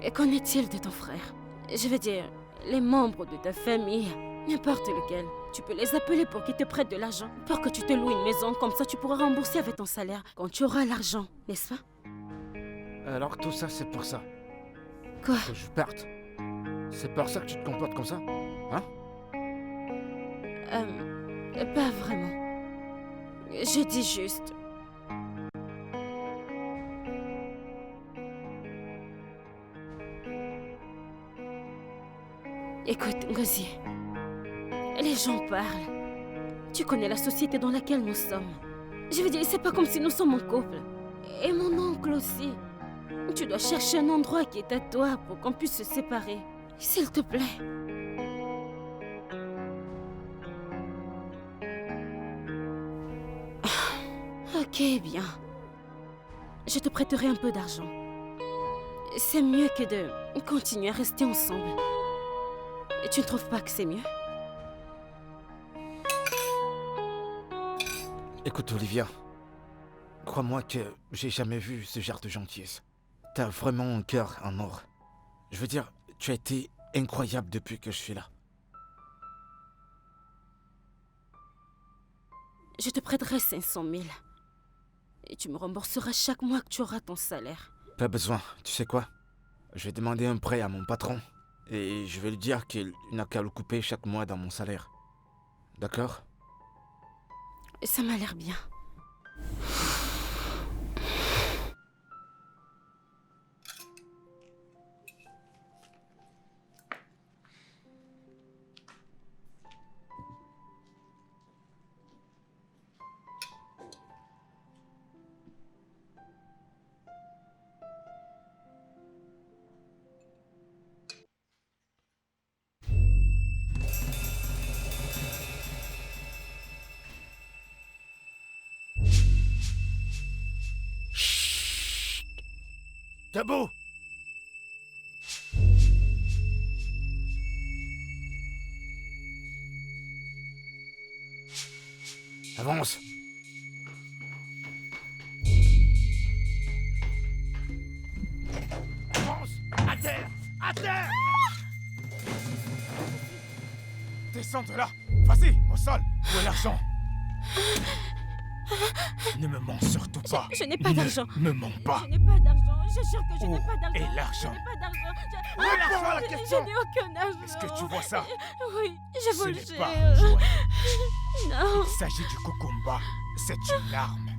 Et qu'en est-il de ton frère? Je veux dire, les membres de ta famille, n'importe lequel. Tu peux les appeler pour qu'ils te prêtent de l'argent, pour que tu te loues une maison. Comme ça, tu pourras rembourser avec ton salaire quand tu auras l'argent, n'est-ce pas? Alors tout ça, c'est pour ça. Quoi? Que je parte. C'est pour ça que tu te comportes comme ça? Hein? Pas vraiment. Je dis juste... Écoute, Ngozi, les gens parlent. Tu connais la société dans laquelle nous sommes. Je veux dire, c'est pas comme si nous sommes en couple. Et mon oncle aussi. Tu dois chercher un endroit qui est à toi pour qu'on puisse se séparer. S'il te plaît. Ok, bien. Je te prêterai un peu d'argent. C'est mieux que de continuer à rester ensemble. Et tu ne trouves pas que c'est mieux? Écoute, Olivia. Crois-moi que j'ai jamais vu ce genre de gentillesse. T'as vraiment un cœur en or. Je veux dire, tu as été incroyable depuis que je suis là. Je te prêterai 500 000. Et tu me rembourseras chaque mois que tu auras ton salaire. Pas besoin, tu sais quoi? Je vais demander un prêt à mon patron. Et je vais lui dire qu'il n'a qu'à le couper chaque mois dans mon salaire. D'accord? Ça m'a l'air bien. Debout! Avance! Avance! À terre! À terre! Descends de là. Vas-y, au sol. Où est l'argent? Ne me mens surtout pas. Je n'ai pas d'argent. Ne me mens pas. Je n'ai pas d'argent. Je jure que je n'ai Où pas d'argent. est l'argent? Je n'ai pas d'argent. Réponds à la Je question. n'ai aucun argent. Est-ce que tu vois ça? Oui, je Ce vous le n'est jure. pas un jouet. Non, Il s'agit du cucumba. C'est une arme.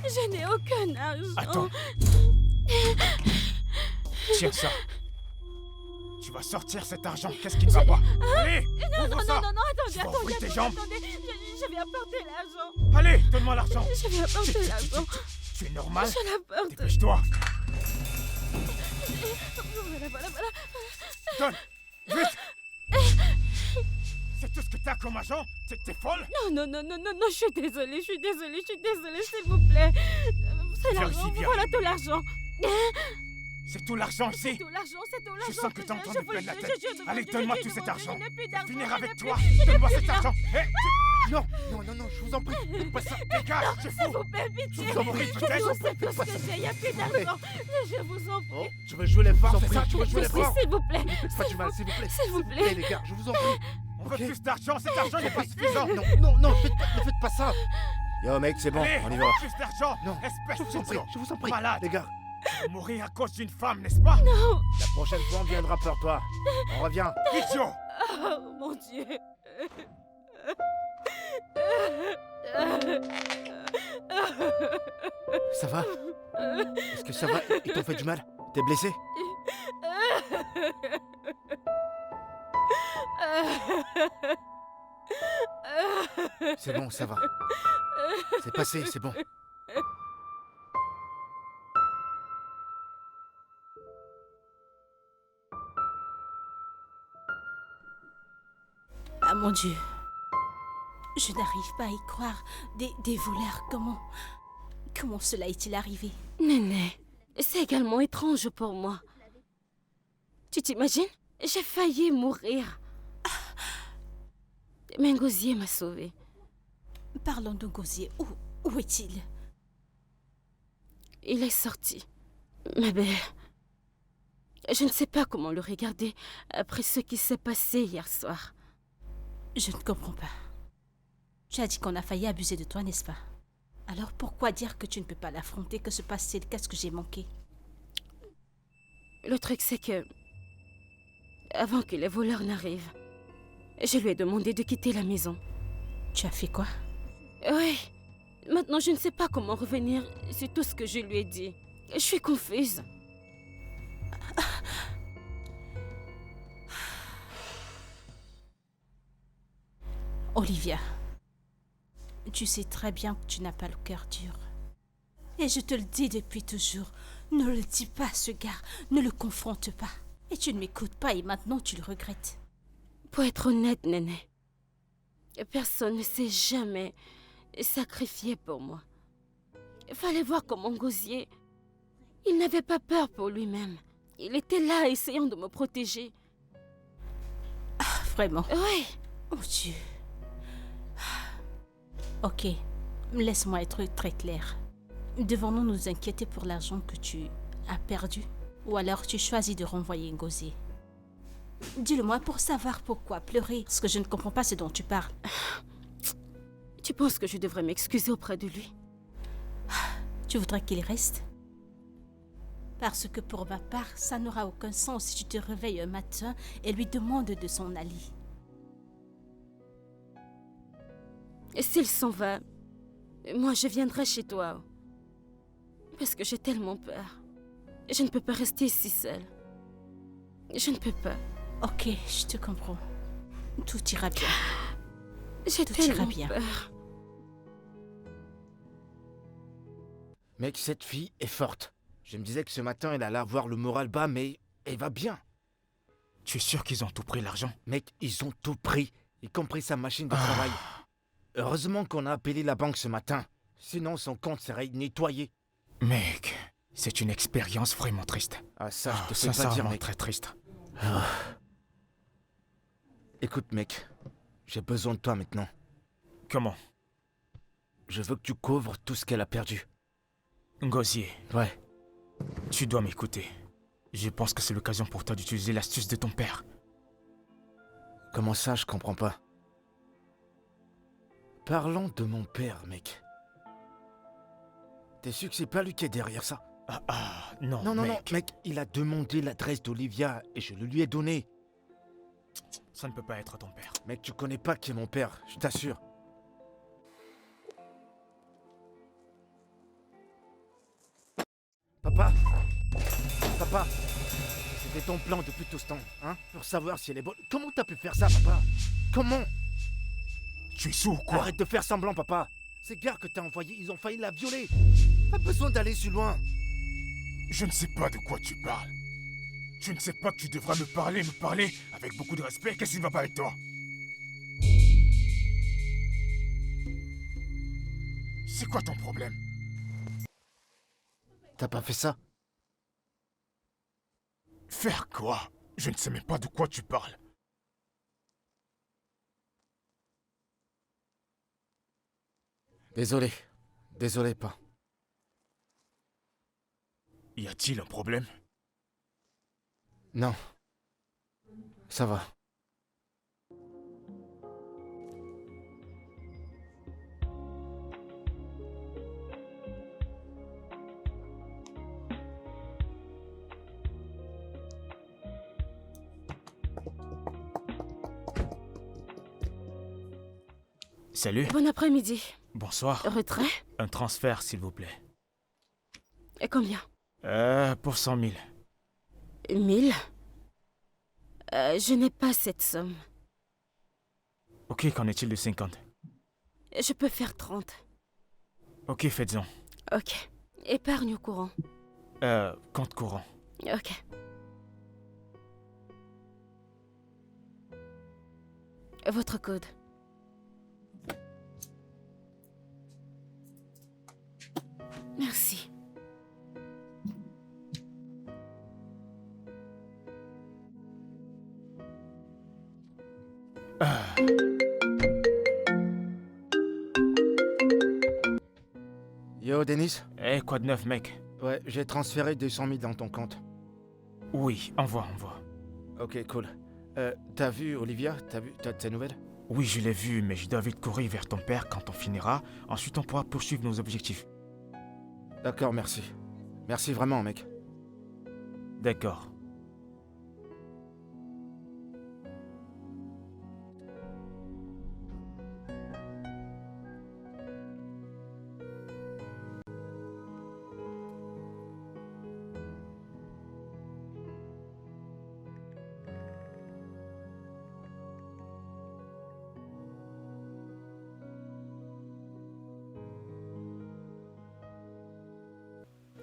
je n'ai aucun argent. Attends. Tiens ça. Tu vas sortir cet argent. Qu'est-ce qui ne va pas? Allez, Non, ouvre non, ça. non, non, attendez, Tu vas attendez, ouvrir tes attendez, jambes. attendez. Je vais apporter l'argent. Allez, donne-moi l'argent. Je vais apporter l'argent. Tu es normal? Je l'apporte. Dépêche-toi. Voilà, voilà, voilà. Donne. Vite. C'est tout ce que t'as comme argent? T'es folle? Non, non, non, non, non, non, je suis désolée, s'il vous plaît. C'est l'argent, Vérifie bien. voilà tout l'argent. C'est tout l'argent C'est ici? tout l'argent, c'est tout l'argent. Je sens que t'es en train de vous le perdre la jure, tête. je jure, Allez, je donne-moi jure, tout je cet vous le argent. jure, je n'ai plus Je vais d'argent, finir je avec n'ai toi. plus- je n'ai Donne-moi plus cet d'argent. argent. Hé, Non, non, non, non, je vous en prie. Faites pas ça. Dégage, c'est S'il fou. vous plaît, pitié. Je vous en prie, Je peut-être. vous sais tout ce que j'ai, il n'y a plus d'argent. Je vous en Oh, prie. tu veux jouer les forts, c'est ça? Tu veux jouer les Je suis, forts? s'il vous plaît. Ne faites pas du mal, s'il vous plaît. S'il vous plaît. les gars, je vous en prie. On veut Ok. plus d'argent, cet argent n'est pas suffisant. Non, non, non, ne faites pas ça. Yo, mec, c'est bon, Allez, on y on va. veut plus d'argent. Non, Espèce je vous en prie, d'idiot. je vous en prie. Malade. Les gars, Tu veux mourir à cause d'une femme, n'est-ce pas? la prochaine fois, on viendra pour toi. On revient. Idiot. Oh, mon Dieu. Ça va? Est-ce que ça va? Ils t'ont fait du mal? T'es blessé? C'est bon, ça va. C'est passé, c'est bon. Ah mon Dieu. Je n'arrive pas à y croire. Des voleurs, comment cela est-il arrivé? Néné, c'est également étrange pour moi. Tu t'imagines? J'ai failli mourir. Mais Ngosier m'a sauvée. Parlons de Gosier. Où est-il? Il est sorti. Ma belle. Je ne sais pas comment le regarder après ce qui s'est passé hier soir. Je ne comprends pas. Tu as dit qu'on a failli abuser de toi, n'est-ce pas? Alors pourquoi dire que tu ne peux pas l'affronter? Que se passe-t-il? Qu'est-ce que j'ai manqué? Le truc, c'est que... Avant que les voleurs n'arrivent, je lui ai demandé de quitter la maison. Tu as fait quoi? Oui. Maintenant, je ne sais pas comment revenir sur tout ce que je lui ai dit. Je suis confuse. Olivia, tu sais très bien que tu n'as pas le cœur dur. Et je te le dis depuis toujours, ne le dis pas à ce gars, ne le confronte pas. Et tu ne m'écoutes pas et maintenant tu le regrettes. Pour être honnête, Néné, personne ne s'est jamais sacrifié pour moi. Il fallait voir comment Gosier... Il n'avait pas peur pour lui-même. Il était là, essayant de me protéger. Vraiment. Oui. Oh Dieu. Ok, laisse-moi être très clair. Devons-nous nous inquiéter pour l'argent que tu as perdu? Ou alors tu choisis de renvoyer Ngozi? Dis-le-moi pour savoir pourquoi pleurer, parce que je ne comprends pas ce dont tu parles. Tu penses que je devrais m'excuser auprès de lui? Tu voudrais qu'il reste? Parce que pour ma part, ça n'aura aucun sens si tu te réveilles un matin et lui demandes de s'en aller. Et s'il s'en va, moi je viendrai chez toi. Parce que j'ai tellement peur. Je ne peux pas rester ici seule. Je ne peux pas. Ok, je te comprends. Tout ira bien. J'ai Tout ira tellement bien. peur. Mec, cette fille est forte. Je me disais que ce matin, elle allait avoir le moral bas, mais elle va bien. Tu es sûr qu'ils ont tout pris l'argent? Mec, ils ont tout pris, y compris sa machine de travail. Heureusement qu'on a appelé la banque ce matin. Sinon, son compte serait nettoyé. Mec, c'est une expérience vraiment triste. Ah ça, je te fais pas dire, Sincèrement mec. très triste. Écoute, mec, j'ai besoin de toi maintenant. Comment? Je veux que tu couvres tout ce qu'elle a perdu. Ngosier, Ouais. tu dois m'écouter. Je pense que c'est l'occasion pour toi d'utiliser l'astuce de ton père. Comment ça, je comprends pas. Parlons de mon père, mec. T'es sûr que c'est pas lui qui est derrière ça? Non, Non, non, non, mec. mec, il a demandé l'adresse d'Olivia et je le lui ai donné. Ça ne peut pas être ton père. Mec, tu connais pas qui est mon père, je t'assure. Papa? Papa? C'était ton plan depuis tout ce temps, hein? Pour savoir si elle est bonne. Comment t'as pu faire ça, papa? Comment? Tu es sourd ou quoi? Arrête de faire semblant, papa. Ces gars que t'as envoyés, ils ont failli la violer. Pas besoin d'aller si loin. Je ne sais pas de quoi tu parles. Tu ne sais pas que tu devras me parler avec beaucoup de respect. Qu'est-ce qui ne va pas avec toi? C'est quoi ton problème? T'as pas fait ça? Faire quoi? Je ne sais même pas de quoi tu parles. Désolé. Désolé, pas. Y a-t-il un problème? Non. Ça va. Salut. Bon après-midi. Bonsoir. Retrait? Un transfert, s'il vous plaît. Et combien? Pour 100 000. 1000? Je n'ai pas cette somme. Ok, qu'en est-il de 50? Je peux faire 30. Ok, faites-en. Ok. Épargne au courant. Compte courant. Ok. Votre code. Merci. Yo, Denis? Eh, quoi de neuf, mec? Ouais, j'ai transféré 200 000 dans ton compte. Oui, envoie. Ok, cool. T'as vu Olivia? T'as de ses nouvelles? Oui, je l'ai vu, mais je dois vite courir vers ton père quand on finira. Ensuite, on pourra poursuivre nos objectifs. D'accord, merci. Merci vraiment, mec. D'accord.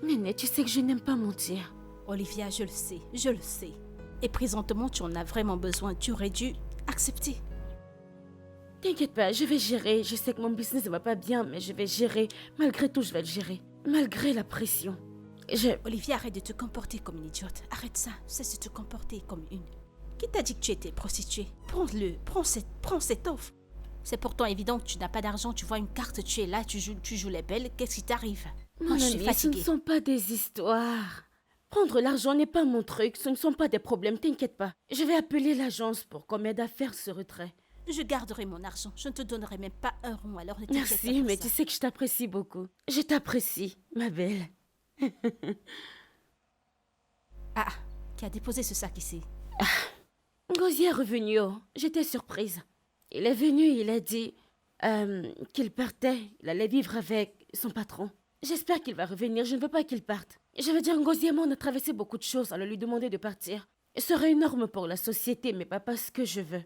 Néné, tu sais que je n'aime pas mentir. Olivia, je le sais, je le sais. Et présentement, tu en as vraiment besoin. Tu aurais dû accepter. T'inquiète pas, je vais gérer. Je sais que mon business ne va pas bien, mais je vais gérer. Malgré tout, je vais le gérer. Malgré la pression. Olivia, arrête de te comporter comme une idiote. Arrête ça. Cesse de te comporter comme une. Qui t'a dit que tu étais prostituée? Prends-le. Prends cette offre. C'est pourtant évident que tu n'as pas d'argent. Tu vois une carte, tu es là, tu joues les belles. Qu'est-ce qui t'arrive? Mon Moi, je suis ami, ce ne fatiguée. sont pas des histoires. Prendre l'argent n'est pas mon truc. Ce ne sont pas des problèmes, t'inquiète pas. Je vais appeler l'agence pour qu'on m'aide à faire ce retrait. Je garderai mon argent. Je ne te donnerai même pas un rond. Alors ne t'inquiète pas Merci, pour mais ça. tu sais que je t'apprécie beaucoup. Je t'apprécie, ma belle. Ah, qui a déposé ce sac ici? Ngozi est revenu. Oh. J'étais surprise. Il est venu, il a dit qu'il partait. Il allait vivre avec son patron. J'espère qu'il va revenir. Je ne veux pas qu'il parte. Je veux dire, Ngozi et moi, on a traversé beaucoup de choses. Alors lui demander de partir. Ce serait énorme pour la société, mais pas parce que je veux.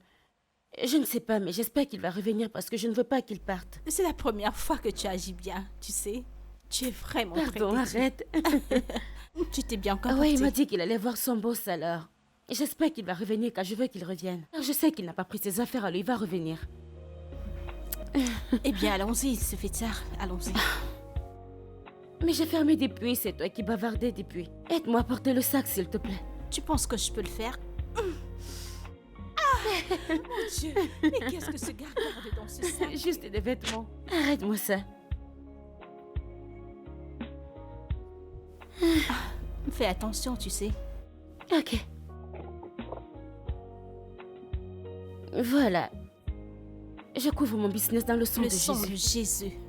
Je ne sais pas, mais j'espère qu'il va revenir parce que je ne veux pas qu'il parte. C'est la première fois que tu agis bien, tu sais. Tu es vraiment très Pardon, têtue. arrête. Tu t'es bien Ah comportée. ouais, il m'a dit qu'il allait voir son boss alors. J'espère qu'il va revenir car je veux qu'il revienne. Car je sais qu'il n'a pas pris ses affaires, alors il va revenir. Eh bien, allons-y, il se fait tard. Allons-y. Mais j'ai fermé depuis, c'est toi qui bavardais depuis. Aide-moi à porter le sac, s'il te plaît. Tu penses que je peux le faire? Ah, mon Dieu, mais qu'est-ce que ce gars garde dans ce sac? Juste des vêtements. Arrête-moi ça. Fais attention, tu sais. Ok. Voilà. Je couvre mon business dans le sang Le de sang Jésus. de Jésus.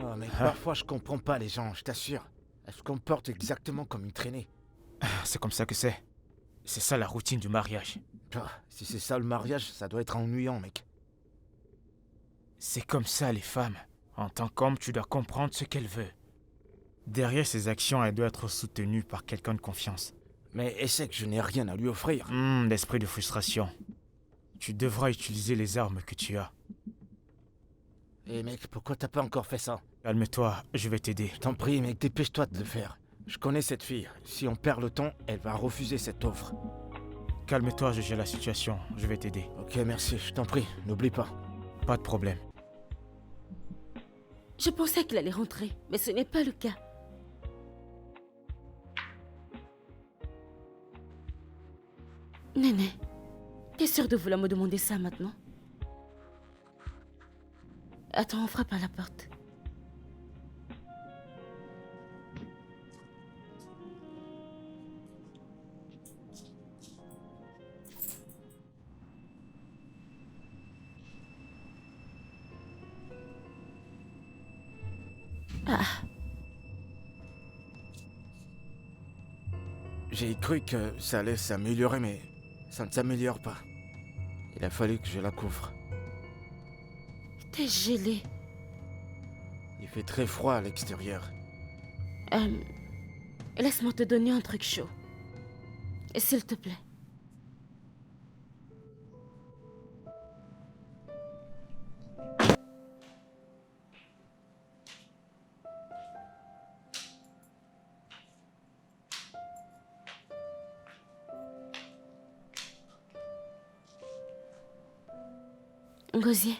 Oh, mais parfois je comprends pas les gens, je t'assure. Elles se comportent exactement comme une traînée. C'est comme ça que c'est. C'est ça la routine du mariage. Ah, si c'est ça le mariage, ça doit être ennuyant, mec. C'est comme ça les femmes. En tant qu'homme, tu dois comprendre ce qu'elle veut. Derrière ses actions, elle doit être soutenue par quelqu'un de confiance. Mais essaie que je n'ai rien à lui offrir. L'esprit de frustration. Tu devras utiliser les armes que tu as. Eh mec, pourquoi t'as pas encore fait ça? Calme-toi, je vais t'aider. Je t'en prie, mec, dépêche-toi de le faire. Je connais cette fille. Si on perd le temps, elle va refuser cette offre. Calme-toi, je gère la situation. Je vais t'aider. Ok, merci, je t'en prie, n'oublie pas. Pas de problème. Je pensais qu'il allait rentrer, mais ce n'est pas le cas. Néné, t'es sûre de vouloir me demander ça maintenant? Attends, on frappe à la porte. Ah, J'ai cru que ça allait s'améliorer, mais ça ne s'améliore pas. Il a fallu que je la couvre. t'es gelé. Il fait très froid à l'extérieur. Laisse-moi te donner un truc chaud. S'il te plaît. Gosier,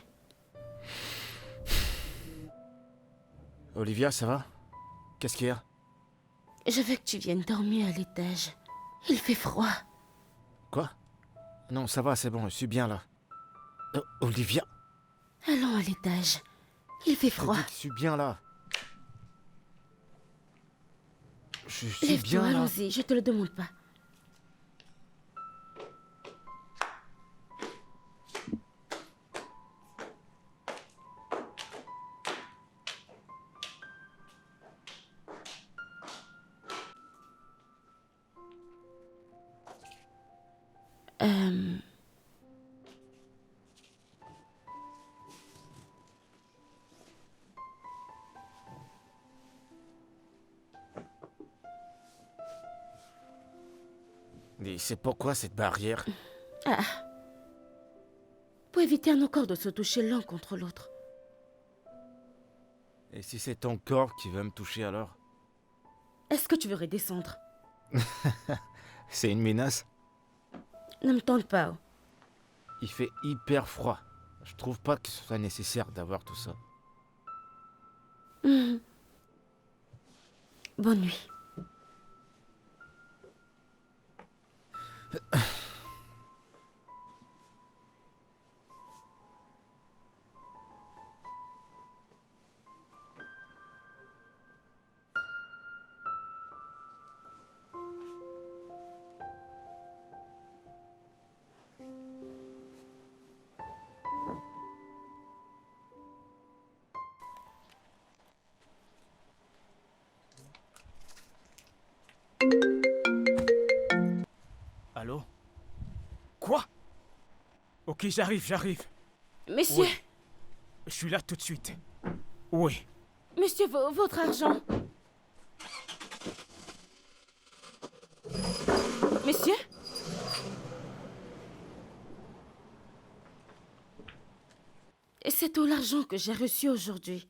Olivia, ça va? Qu'est-ce qu'il y a? je veux que tu viennes dormir à l'étage. Il fait froid. Quoi? Non, ça va, c'est bon, je suis bien là. Olivia, Allons à l'étage. Il fait je te froid. dis que je suis bien là. Je suis Lève-toi, bien là. allons-y, je te le demande pas. Et c'est pourquoi cette barrière? Pour éviter à nos corps de se toucher l'un contre l'autre. Et si c'est ton corps qui veut me toucher alors? Est-ce que tu veux redescendre? C'est une menace? Ne me tente pas. Il fait hyper froid. Je trouve pas que ce soit nécessaire d'avoir tout ça. Bonne nuit. Allô? Quoi? Ok, j'arrive. Messieurs, Oui. Je suis là tout de suite. Oui. monsieur, votre argent. Monsieur? Et c'est tout l'argent que j'ai reçu aujourd'hui.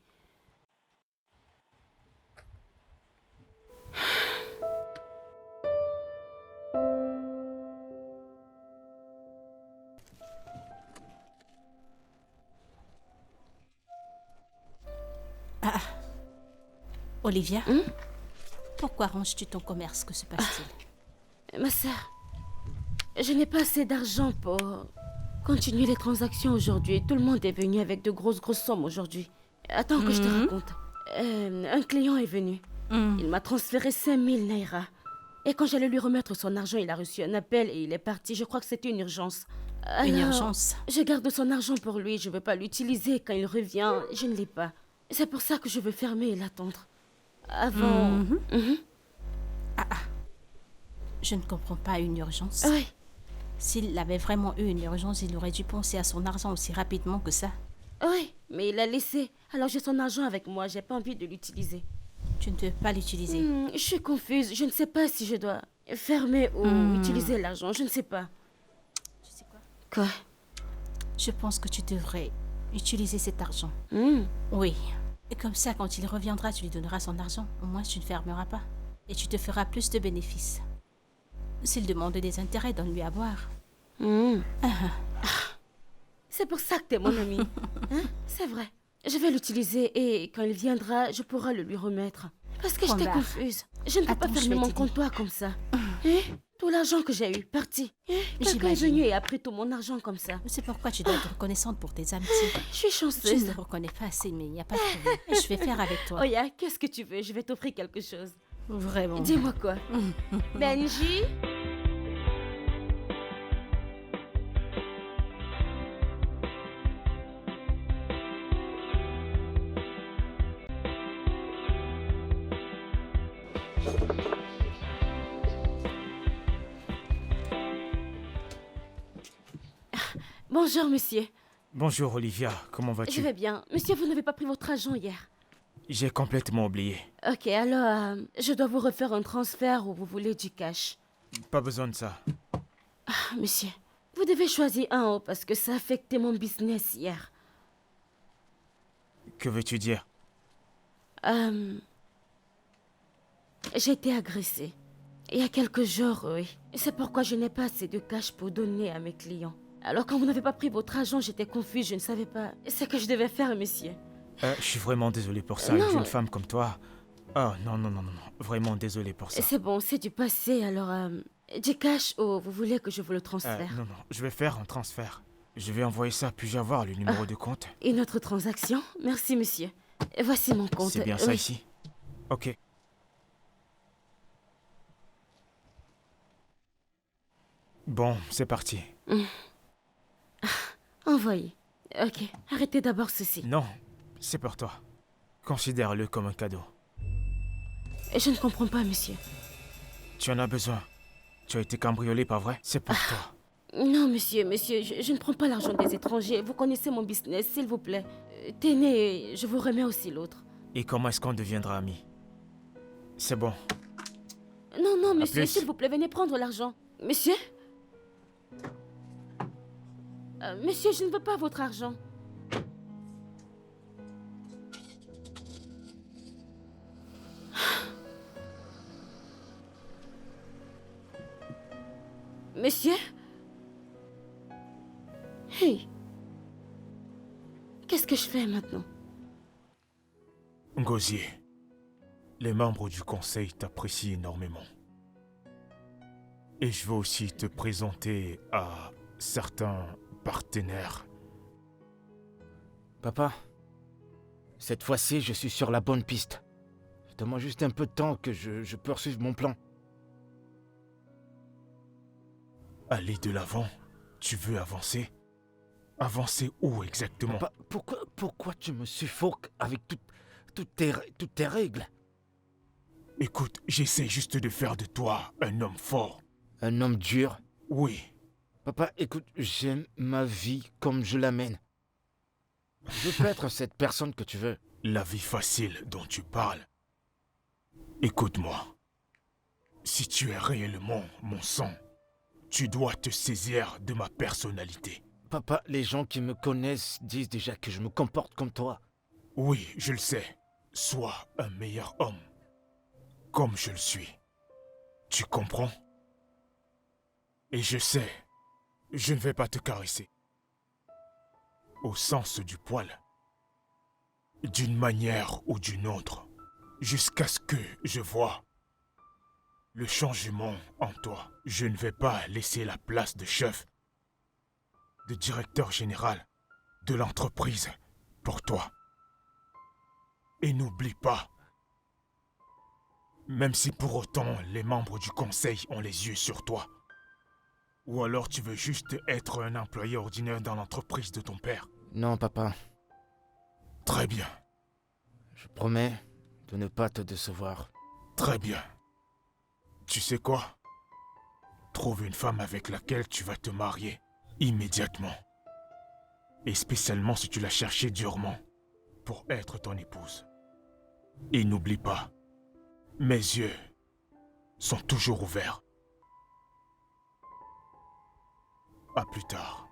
Olivia, pourquoi ranges-tu ton commerce? Que se passe-t-il? Ma sœur, je n'ai pas assez d'argent pour continuer les transactions aujourd'hui. Tout le monde est venu avec de grosses sommes aujourd'hui. Attends que je te raconte. Un client est venu. Il m'a transféré 5000 naira. Et quand j'allais lui remettre son argent, il a reçu un appel et il est parti. Je crois que c'était une urgence. Une Alors, urgence? Je garde son argent pour lui. Je ne veux pas l'utiliser. Quand il revient, je ne l'ai pas. C'est pour ça que je veux fermer et l'attendre. Avant... Je ne comprends pas une urgence. Oui. S'il avait vraiment eu une urgence, il aurait dû penser à son argent aussi rapidement que ça. Oui, mais il l'a laissé. Alors j'ai son argent avec moi. J'ai pas envie de l'utiliser. Tu ne veux pas l'utiliser. Je suis confuse. Je ne sais pas si je dois fermer ou utiliser l'argent. Je ne sais pas. Tu sais quoi? Quoi? Je pense que tu devrais utiliser cet argent. Hmm. Oui. Et comme ça, quand il reviendra, tu lui donneras son argent. Au moins, tu ne fermeras pas. Et tu te feras plus de bénéfices. S'il demande des intérêts, donne-lui à boire. C'est pour ça que t'es mon ami. Hein? C'est vrai. Je vais l'utiliser et quand il viendra, je pourrai le lui remettre. Parce que j'étais Combat. confuse. Je ne peux pas Attends, je fermer vais mon t'aider. comptoir comme ça. Hein? Tout l'argent que j'ai eu, parti. Quelqu'un est J'imagine. venu et a pris tout mon argent comme ça. C'est pourquoi tu dois être reconnaissante pour tes amitiés. Je suis Je chanceuse. ne te reconnais pas assez, mais il n'y a pas de problème. Je vais faire avec toi. Oya, qu'est-ce que tu veux? Je vais t'offrir quelque chose. Vraiment. Dis-moi quoi? Benji? Bonjour, monsieur. Bonjour Olivia, comment Je vas-tu? vais bien. Monsieur, vous n'avez pas pris votre argent hier. J'ai complètement oublié. Ok, alors, je dois vous refaire un transfert ou vous voulez du cash? Pas besoin de ça. Ah, monsieur, vous devez choisir un parce que ça a affecté mon business hier. Que veux-tu dire? J'ai été agressée. Il y a quelques jours, oui. C'est pourquoi je n'ai pas assez de cash pour donner à mes clients. Alors quand vous n'avez pas pris votre argent, j'étais confuse, je ne savais pas ce que je devais faire, monsieur. Je suis vraiment désolé pour ça. Non. Une femme comme toi. Oh non, non, non, non, non. Vraiment désolé pour ça. C'est bon, c'est du passé, alors du cash ou vous voulez que je vous le transfère? Non, non, je vais faire un transfert. Je vais envoyer ça, puis-je avoir le numéro de compte? Une autre transaction? Merci, monsieur. Voici mon compte. C'est bien ça Oui. ici? Ok. Bon, c'est parti. Envoyez. Ok, arrêtez d'abord ceci. Non, c'est pour toi. Considère-le comme un cadeau. Je ne comprends pas, monsieur. Tu en as besoin. Tu as été cambriolé, pas vrai? C'est pour toi. Non, monsieur, je ne prends pas l'argent des étrangers. Vous connaissez mon business, s'il vous plaît. Tenez, je vous remets aussi l'autre. Et comment est-ce qu'on deviendra amis? C'est bon. Non, non, monsieur, plus. s'il vous plaît, venez prendre l'argent. Monsieur? Monsieur, je ne veux pas votre argent. Monsieur? Hey! Qu'est-ce que je fais maintenant? Ngozi, les membres du conseil t'apprécient énormément. Et je veux aussi te présenter à certains partenaires. Papa, cette fois-ci, je suis sur la bonne piste. Donne-moi juste un peu de temps que je poursuive mon plan. Aller de l'avant, tu veux avancer? Avancer où exactement? Papa, pourquoi tu me suffoques avec toutes tes règles? Écoute, j'essaie juste de faire de toi un homme fort. Un homme dur? Oui, Papa, écoute, j'aime ma vie comme je la mène. Je peux être cette personne que tu veux. la vie facile dont tu parles. Écoute-moi. Si tu es réellement mon sang, tu dois te saisir de ma personnalité. Papa, les gens qui me connaissent disent déjà que je me comporte comme toi. Oui, je le sais. Sois un meilleur homme. Comme je le suis. Tu comprends? Et je sais, je ne vais pas te caresser. Au sens du poil. D'une manière ou d'une autre. Jusqu'à ce que je vois le changement en toi. Je ne vais pas laisser la place de chef, de directeur général de l'entreprise pour toi. Et n'oublie pas, même si pour autant les membres du conseil ont les yeux sur toi, ou alors tu veux juste être un employé ordinaire dans l'entreprise de ton père. Non, papa, Très bien, je promets de ne pas te décevoir. très bien. Tu sais quoi? Trouve une femme avec laquelle tu vas te marier immédiatement. Et spécialement si tu l'as cherchée durement pour être ton épouse. Et n'oublie pas, mes yeux sont toujours ouverts. À plus tard.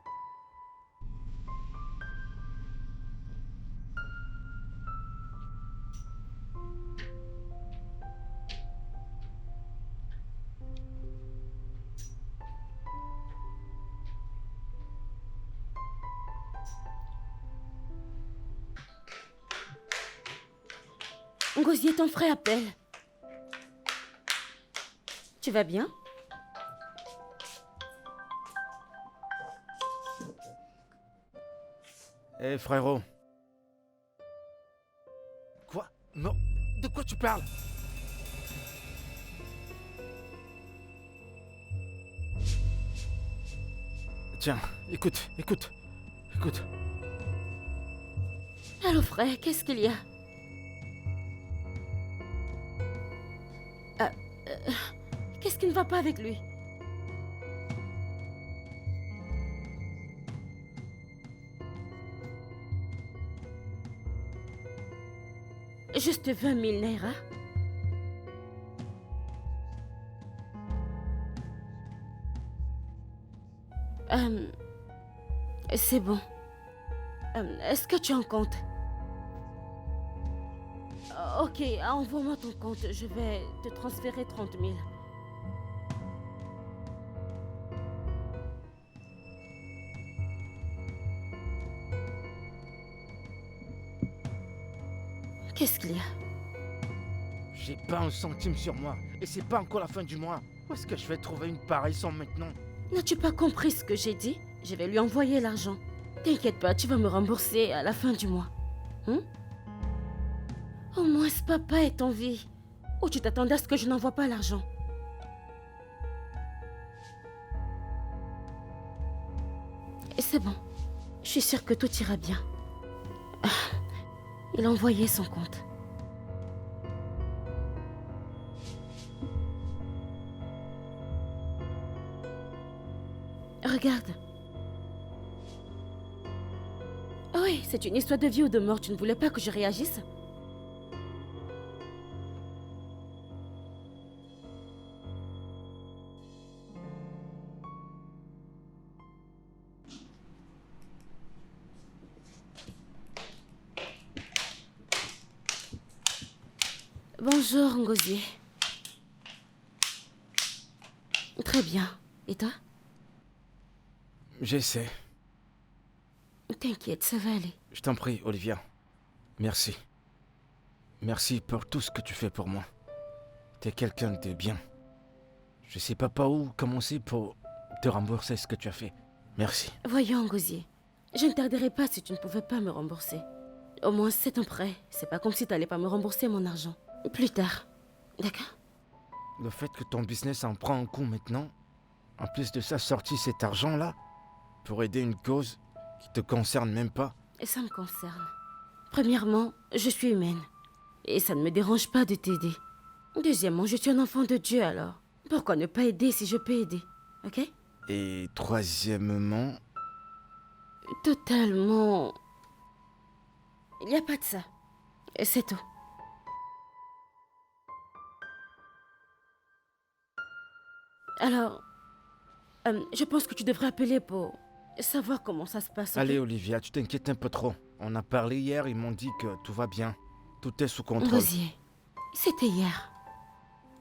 Ngosier, ton frère appelle. Tu vas bien? Hé frérot. Quoi? Non. De quoi tu parles? Tiens, écoute. Allô frère, qu'est-ce qu'il y a? Ah, euh, Qu'est-ce qui ne va pas avec lui? Juste 20 000 naira? C'est bon. Est-ce que tu en comptes? Ok, envoie-moi ton compte. Je vais te transférer 30 000. Qu'est-ce qu'il y a? J'ai pas un centime sur moi. Et c'est pas encore la fin du mois. Où est-ce que je vais trouver une pareille somme maintenant? N'as-tu pas compris ce que j'ai dit? Je vais lui envoyer l'argent. T'inquiète pas, tu vas me rembourser à la fin du mois. Au moins, ce papa est en vie. Ou tu t'attendais à ce que je n'envoie pas l'argent? Et c'est bon. Je suis sûre que tout ira bien. Ah, il a envoyé son compte. Regarde. Oui, c'est une histoire de vie ou de mort. Tu ne voulais pas que je réagisse? Bonjour, Ngozi. Très bien. Et toi? J'essaie. T'inquiète, ça va aller. Je t'en prie, Olivia. Merci. Merci pour tout ce que tu fais pour moi. T'es quelqu'un de bien. Je sais pas par où commencer pour te rembourser ce que tu as fait. Merci. Voyons, Ngozi. Je ne tarderai pas si tu ne pouvais pas me rembourser. Au moins, c'est un prêt. C'est pas comme si t'allais pas me rembourser mon argent. Plus tard. D'accord? Le fait que ton business en prend un coup maintenant, en plus de ça, sorti cet argent-là, pour aider une cause qui te concerne même pas. Et ça me concerne. Premièrement, je suis humaine. Et ça ne me dérange pas de t'aider. Deuxièmement, je suis un enfant de Dieu alors. Pourquoi ne pas aider si je peux aider? Ok? Et troisièmement, Totalement. Il n'y a pas de ça. C'est tout. Alors, je pense que tu devrais appeler pour savoir comment ça se passe. Ok? allez Olivia, tu t'inquiètes un peu trop. On a parlé hier, ils m'ont dit que tout va bien. Tout est sous contrôle. Rosier, c'était hier.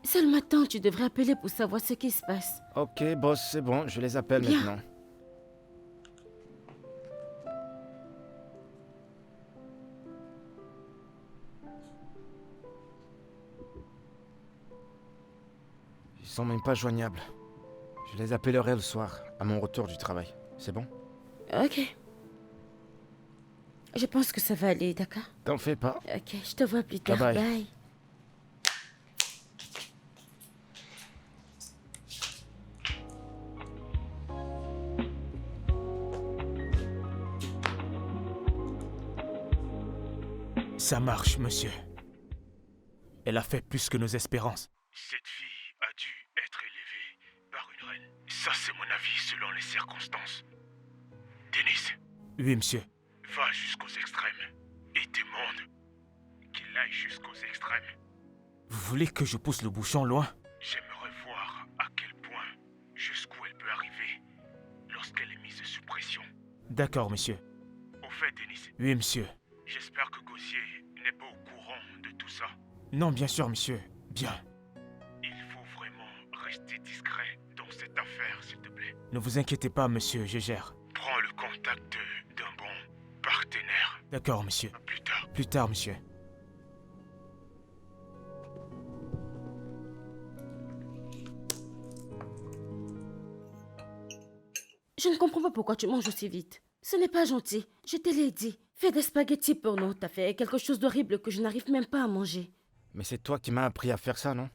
Seul matin, tu devrais appeler pour savoir ce qui se passe. Ok, boss, c'est bon, je les appelle Bien. maintenant. Ils sont même pas joignables. Je les appellerai le soir, à mon retour du travail. C'est bon? Ok. Je pense que ça va aller, d'accord? T'en fais pas. Ok, je te vois plus tard. Bye bye. Bye. Ça marche, monsieur. Elle a fait plus que nos espérances. Cette fille a dû être élevée par une reine. Ça, c'est mon avis selon les circonstances. Denis. Oui, monsieur. Va jusqu'aux extrêmes et demande qu'il aille jusqu'aux extrêmes. Vous voulez que je pousse le bouchon loin? J'aimerais voir à quel point, jusqu'où elle peut arriver lorsqu'elle est mise sous pression. D'accord, monsieur. Au fait, Denis. Oui, monsieur. J'espère que Gauthier n'est pas au courant de tout ça. Non, bien sûr, monsieur. Bien. Il faut vraiment rester discret dans cette affaire, s'il te plaît. Ne vous inquiétez pas, monsieur, je gère. Prends le contact d'un bon partenaire. D'accord, monsieur. À plus tard. Plus tard, monsieur. Je ne comprends pas pourquoi tu manges aussi vite. Ce n'est pas gentil. Je te l'ai dit. Fais des spaghettis pour nous. T'as fait quelque chose d'horrible que je n'arrive même pas à manger. Mais c'est toi qui m'as appris à faire ça, non?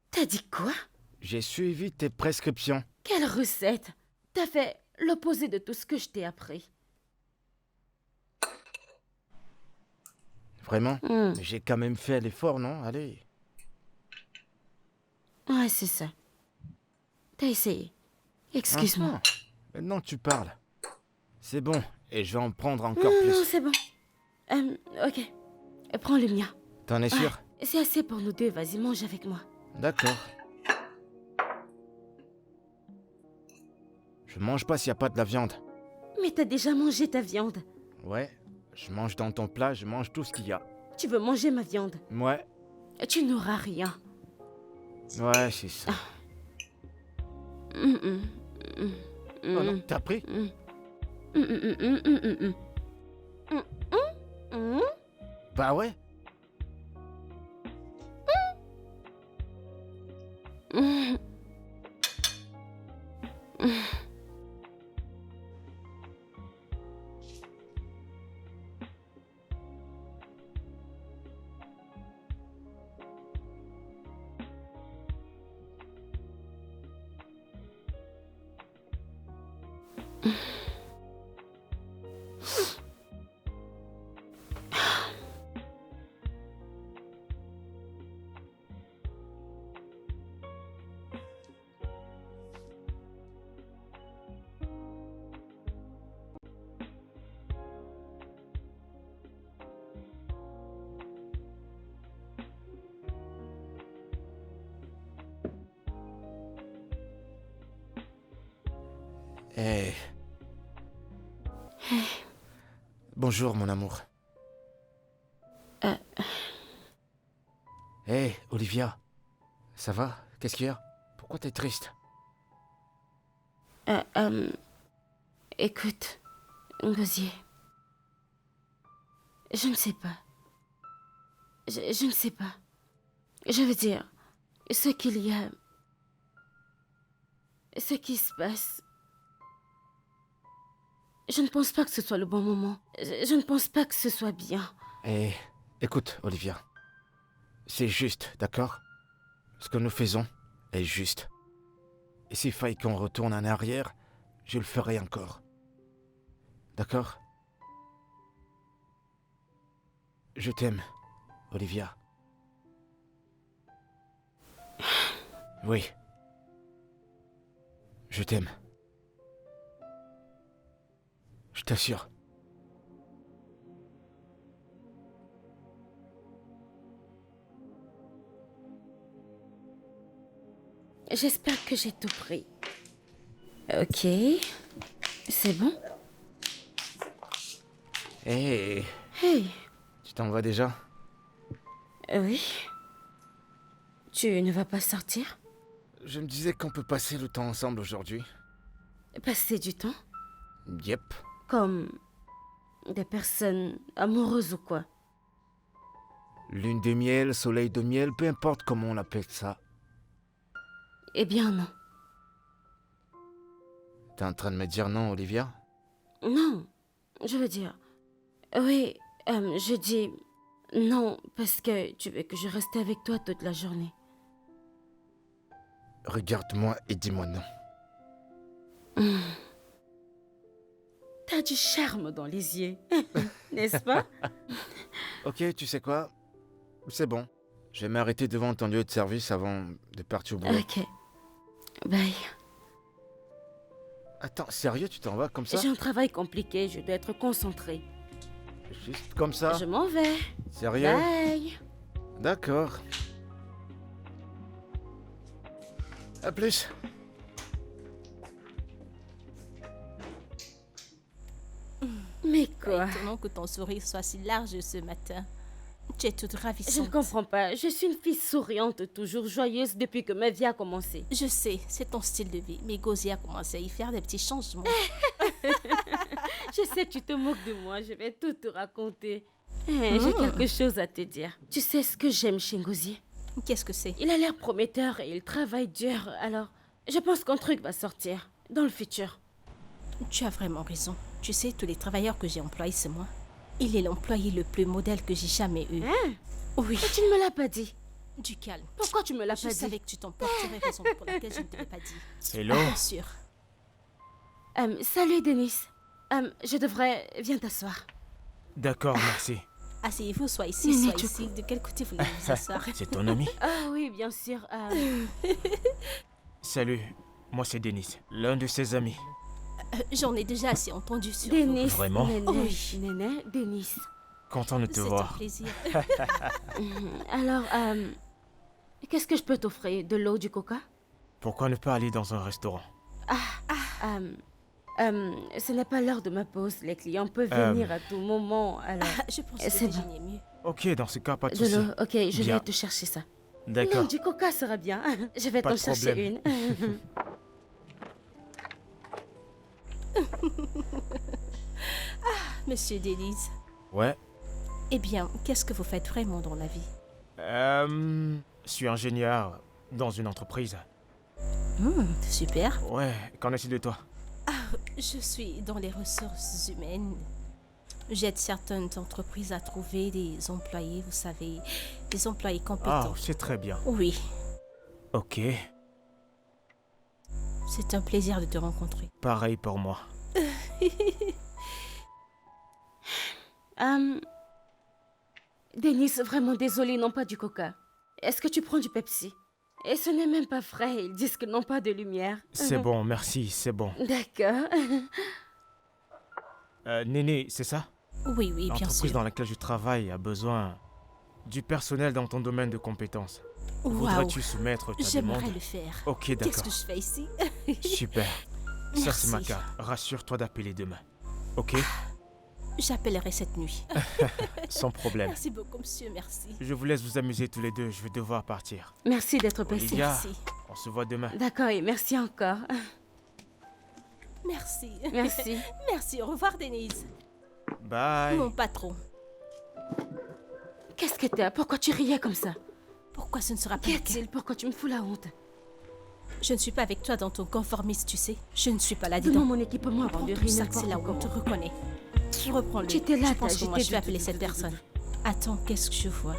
T'as dit quoi? J'ai suivi tes prescriptions. Quelle recette? T'as fait l'opposé de tout ce que je t'ai appris. Vraiment? J'ai quand même fait l'effort, non? Allez. Ouais, c'est ça. T'as essayé. Excuse-moi. Ah, maintenant tu parles. C'est bon, et je vais en prendre encore Non, plus. c'est bon. Ok. Prends le mien. T'en es sûr? C'est assez pour nous deux. Vas-y, mange avec moi. D'accord. Je mange pas s'il y a pas de la viande. Mais t'as déjà mangé ta viande. Ouais, je mange dans ton plat, je mange tout ce qu'il y a. Tu veux manger ma viande. Ouais, Tu n'auras rien. ouais, c'est ça. Oh non, t'as pris? Bah ouais. Hey. Bonjour, mon amour. Hey, Olivia. Ça va? Qu'est-ce qu'il y a? Pourquoi t'es triste? Écoute, Ngozi. Je ne sais pas. Je ne sais pas. Je veux dire, ce qu'il y a... Ce qui se passe... Je ne pense pas que ce soit le bon moment. Je ne pense pas que ce soit bien. Eh, écoute, Olivia. C'est juste, d'accord? Ce que nous faisons est juste. Et s'il faille qu'on retourne en arrière, je le ferai encore. D'accord? Je t'aime, Olivia. Oui. Je t'aime. Je t'assure. J'espère que j'ai tout pris. Ok. C'est bon? Hé, Hey, tu t'en vas déjà? oui. Tu ne vas pas sortir? Je me disais qu'on peut passer le temps ensemble aujourd'hui. Passer du temps? Yep. Comme des personnes amoureuses ou quoi? Lune de miel, soleil de miel, peu importe comment on appelle ça. Eh bien non. T'es en train de me dire non, Olivia? Non, je veux dire... Oui, je dis non parce que tu veux que je reste avec toi toute la journée. Regarde-moi et dis-moi non. T'as du charme dans les yeux, n'est-ce pas? Ok, tu sais quoi? C'est bon. Je vais m'arrêter devant ton lieu de service avant de partir au boulot. Ok. Bye. Attends, sérieux, tu t'en vas comme ça? J'ai un travail compliqué, je dois être concentrée. Juste comme ça? Je m'en vais. Sérieux? Bye. D'accord. À plus. Mais quoi? Étonnant que ton sourire soit si large ce matin. Tu es toute Je ravissante. ne comprends pas. Je suis une fille souriante, toujours joyeuse depuis que ma vie a commencé. Je sais, c'est ton style de vie. Mais Ngozi a commencé à y faire des petits changements. Je sais, tu te moques de moi. Je vais tout te raconter. J'ai quelque chose à te dire. Tu sais ce que j'aime chez Ngozi? Qu'est-ce que c'est? Il a l'air prometteur et il travaille dur. Alors, je pense qu'un truc va sortir dans le futur. Tu as vraiment raison. Tu sais, tous les travailleurs que j'ai employés ce mois, il est l'employé le plus modèle que j'ai jamais eu. Hein? Oui. Mais tu ne me l'as pas dit. Du calme. Pourquoi tu me l'as Je pas savais dit? que tu t'emporterais, raison pour laquelle je ne te l'ai pas dit. Hello? Bien sûr. Salut, Denis. Je devrais... Viens t'asseoir. D'accord, merci. Asseyez-vous, soit ici, Néné, soit tu ici. De quel côté voulez-vous vous asseoir? C'est ton ami? Ah oui, bien sûr. Salut, moi c'est Denis, l'un de ses amis. J'en ai déjà assez entendu sur vous. Denis. Vraiment? Néné, Oui. Néné, Denis. Content de te C'est un voir. plaisir. Alors, qu'est-ce que je peux t'offrir? De l'eau, du coca? Pourquoi ne pas aller dans un restaurant? Ce n'est pas l'heure de ma pause. Les clients peuvent venir à tout moment. Alors, Je pense C'est que bon. déjeuner est mieux. Ok, dans ce cas, pas de de soucis. l'eau. Ok, je Bien. vais te chercher ça. Non, D'accord. du coca sera bien. Je vais Pas t'en de chercher problème. une. Monsieur Denise, Ouais. eh bien, qu'est-ce que vous faites vraiment dans la vie? Je suis ingénieur dans une entreprise. Super. Ouais, qu'en est-il de toi? Je suis dans les ressources humaines. J'aide certaines entreprises à trouver des employés, vous savez, des employés Ah, compétents. c'est très bien. Oui, Ok, c'est un plaisir de te rencontrer. pareil pour moi. Denis, vraiment désolé, non pas du coca. Est-ce que tu prends du Pepsi? Et ce n'est même pas frais, ils disent que non pas de lumière. C'est bon, merci, c'est bon. D'accord. Néné, c'est ça? Oui, oui, bien L'entreprise sûr. dans laquelle je travaille a besoin du personnel dans ton domaine de compétences. Waouh, Voudrais-tu soumettre ta demande? j'aimerais le faire. Ok, Qu'est-ce d'accord. que je fais ici? Super. Ça, c'est ma Merci. carte. Rassure-toi d'appeler demain. Ok? J'appellerai cette nuit. Sans problème. Merci beaucoup, monsieur, merci. Je vous laisse vous amuser tous les deux. Je vais devoir partir. Merci d'être patient. Olivia, Merci. on se voit demain. D'accord, et merci encore. Merci. Merci. Merci, au revoir, Denise. Bye. Mon patron. Qu'est-ce que t'as? Pourquoi tu riais comme ça? Pourquoi ce ne sera pas Qu'y le cas? a-t-il? Pourquoi tu me fous la honte? Je ne suis pas avec toi dans ton conformisme, tu sais. Je ne suis pas là Donne-moi dedans. mon équipement avant Prends de tout rire ça, c'est n'importe là où on te comment. reconnaît. Reprends-le. Tu étais là, Je pense t'as que moi, agité je vais du- appeler cette personne. Attends, qu'est-ce que je vois?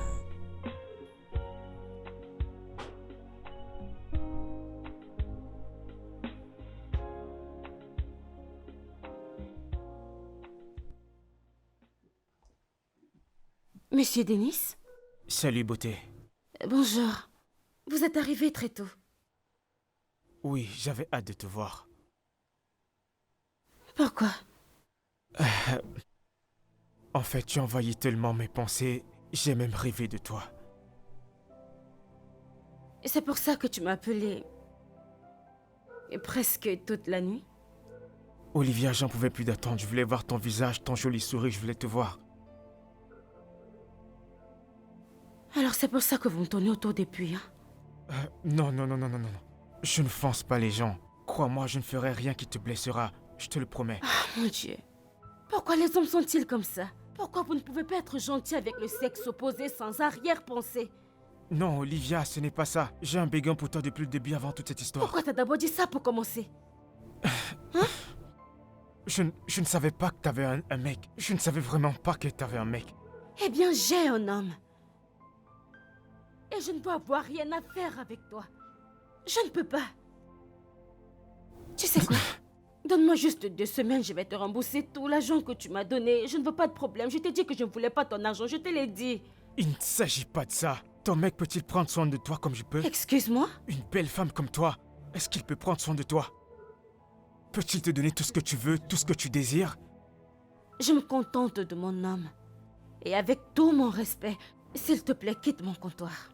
Monsieur Denis? Salut, beauté. Bonjour. Vous êtes arrivé très tôt. Oui, j'avais hâte de te voir. Pourquoi? En fait, tu envahis tellement mes pensées. J'ai même rêvé de toi. C'est pour ça que tu m'as appelé... presque toute la nuit? Olivia, j'en pouvais plus d'attendre. Je voulais voir ton visage, ton joli sourire. Je voulais te voir. Alors c'est pour ça que vous me tournez autour depuis, hein? Non, non, non, non, non, non. Je ne fonce pas les gens. Crois-moi, je ne ferai rien qui te blessera. Je te le promets. Mon Dieu. Pourquoi les hommes sont-ils comme ça? Pourquoi vous ne pouvez pas être gentil avec le sexe opposé sans arrière-pensée? Non, Olivia, ce n'est pas ça. J'ai un béguin pour toi depuis le début avant toute cette histoire. Pourquoi t'as d'abord dit ça pour commencer? Je ne savais pas que t'avais un mec. Je ne savais vraiment pas que t'avais un mec. Eh bien, j'ai un homme. Et je ne peux avoir rien à faire avec toi. Je ne peux pas. Tu sais quoi? Donne-moi juste 2 semaines, je vais te rembourser tout l'argent que tu m'as donné. Je ne veux pas de problème. Je t'ai dit que je ne voulais pas ton argent, je te l'ai dit. Il ne s'agit pas de ça. Ton mec peut-il prendre soin de toi comme je peux? Excuse-moi? Une belle femme comme toi, est-ce qu'il peut prendre soin de toi? Peut-il te donner tout ce que tu veux, tout ce que tu désires? Je me contente de mon homme. Et avec tout mon respect, s'il te plaît, quitte mon comptoir.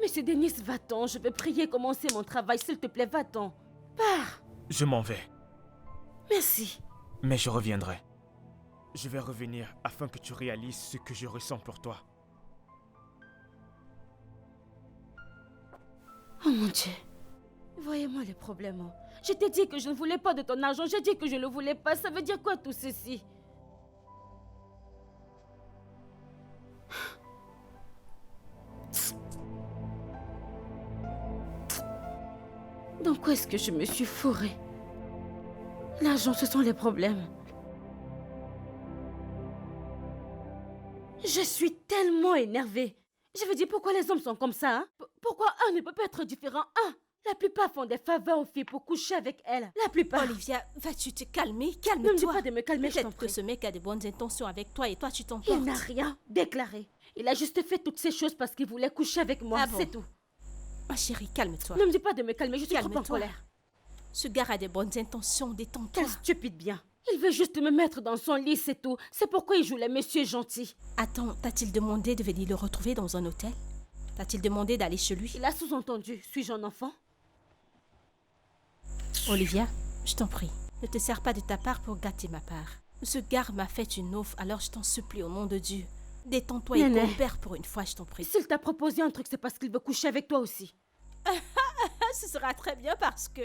Monsieur Denis, va-t'en. Je vais prier commencer mon travail. S'il te plaît, va-t'en. Pars. Je m'en vais, Merci. mais je reviendrai. Je vais revenir afin que tu réalises ce que je ressens pour toi. Oh mon Dieu. Voyez-moi les problèmes. Hein. Je t'ai dit que je ne voulais pas de ton argent. J'ai dit que je ne le voulais pas. Ça veut dire quoi tout ceci? Dans quoi est-ce que je me suis fourrée? L'argent, ce sont les problèmes. Je suis tellement énervée. Je veux dire, pourquoi les hommes sont comme ça, hein? Pourquoi un ne peut pas être différent, hein? La plupart font des faveurs aux filles pour coucher avec elles. La plupart. Olivia, vas-tu te calmer? Ne me dis Calme-toi. pas de me calmer, je t'en Peut-être que prie. ce mec a de bonnes intentions avec toi et toi tu Il t'emportes. n'a rien déclaré. Il a juste fait toutes ces choses parce qu'il voulait coucher avec moi, Ah bon? c'est tout. Ma chérie, calme-toi. Ne me dis pas de me calmer, je suis trop en Calme-toi. colère. Ce gars a de bonnes intentions, détends-toi. Quel stupide bien. Il veut juste me mettre dans son lit, c'est tout. C'est pourquoi il joue les messieurs gentils. Attends, t'a-t-il demandé de venir le retrouver dans un hôtel? T'a-t-il demandé d'aller chez lui? Il a sous-entendu, suis-je un enfant? Olivia, je t'en prie, ne te sers pas de ta part pour gâter ma part. Ce gars m'a fait une offre, alors je t'en supplie au nom de Dieu. Détends-toi et Néné. coopère pour une fois, je t'en prie. S'il t'a proposé un truc, c'est parce qu'il veut coucher avec toi aussi. Ce sera très bien parce que...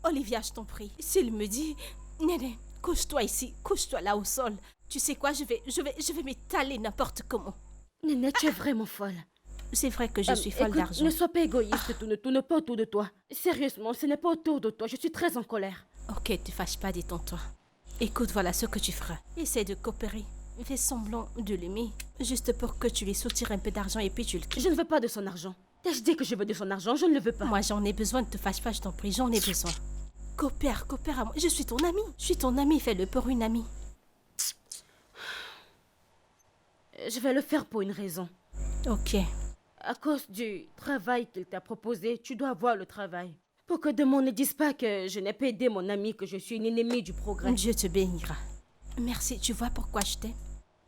Olivia, je t'en prie, s'il me dit... Néné, couche-toi ici, couche-toi là au sol. Tu sais quoi, je vais m'étaler n'importe comment. Néné, tu es vraiment folle. C'est vrai que je suis folle Écoute, d'argent. ne sois pas égoïste, tout ne tourne pas autour de toi. Sérieusement, ce n'est pas autour de toi, je suis très en colère. Ok, te fâche pas, détends-toi. Écoute, voilà ce que tu feras. Essaie de coopérer. Fais semblant de l'aimer, juste pour que tu lui soutires un peu d'argent et puis tu le quittes. Je ne veux pas de son argent. T'ai-je dit que je veux de son argent? Je ne le veux pas. Moi, j'en ai besoin, ne te fâche pas, je t'en prie, j'en ai besoin. Coopère à moi. Je suis ton ami. Je suis ton ami, fais-le pour une amie. Je vais le faire pour une raison. Ok. À cause du travail qu'il t'a proposé, tu dois avoir le travail. Pour que demain on ne dise pas que je n'ai pas aidé mon ami, que je suis une ennemie du progrès. Dieu te bénira. Merci, tu vois pourquoi je t'aime.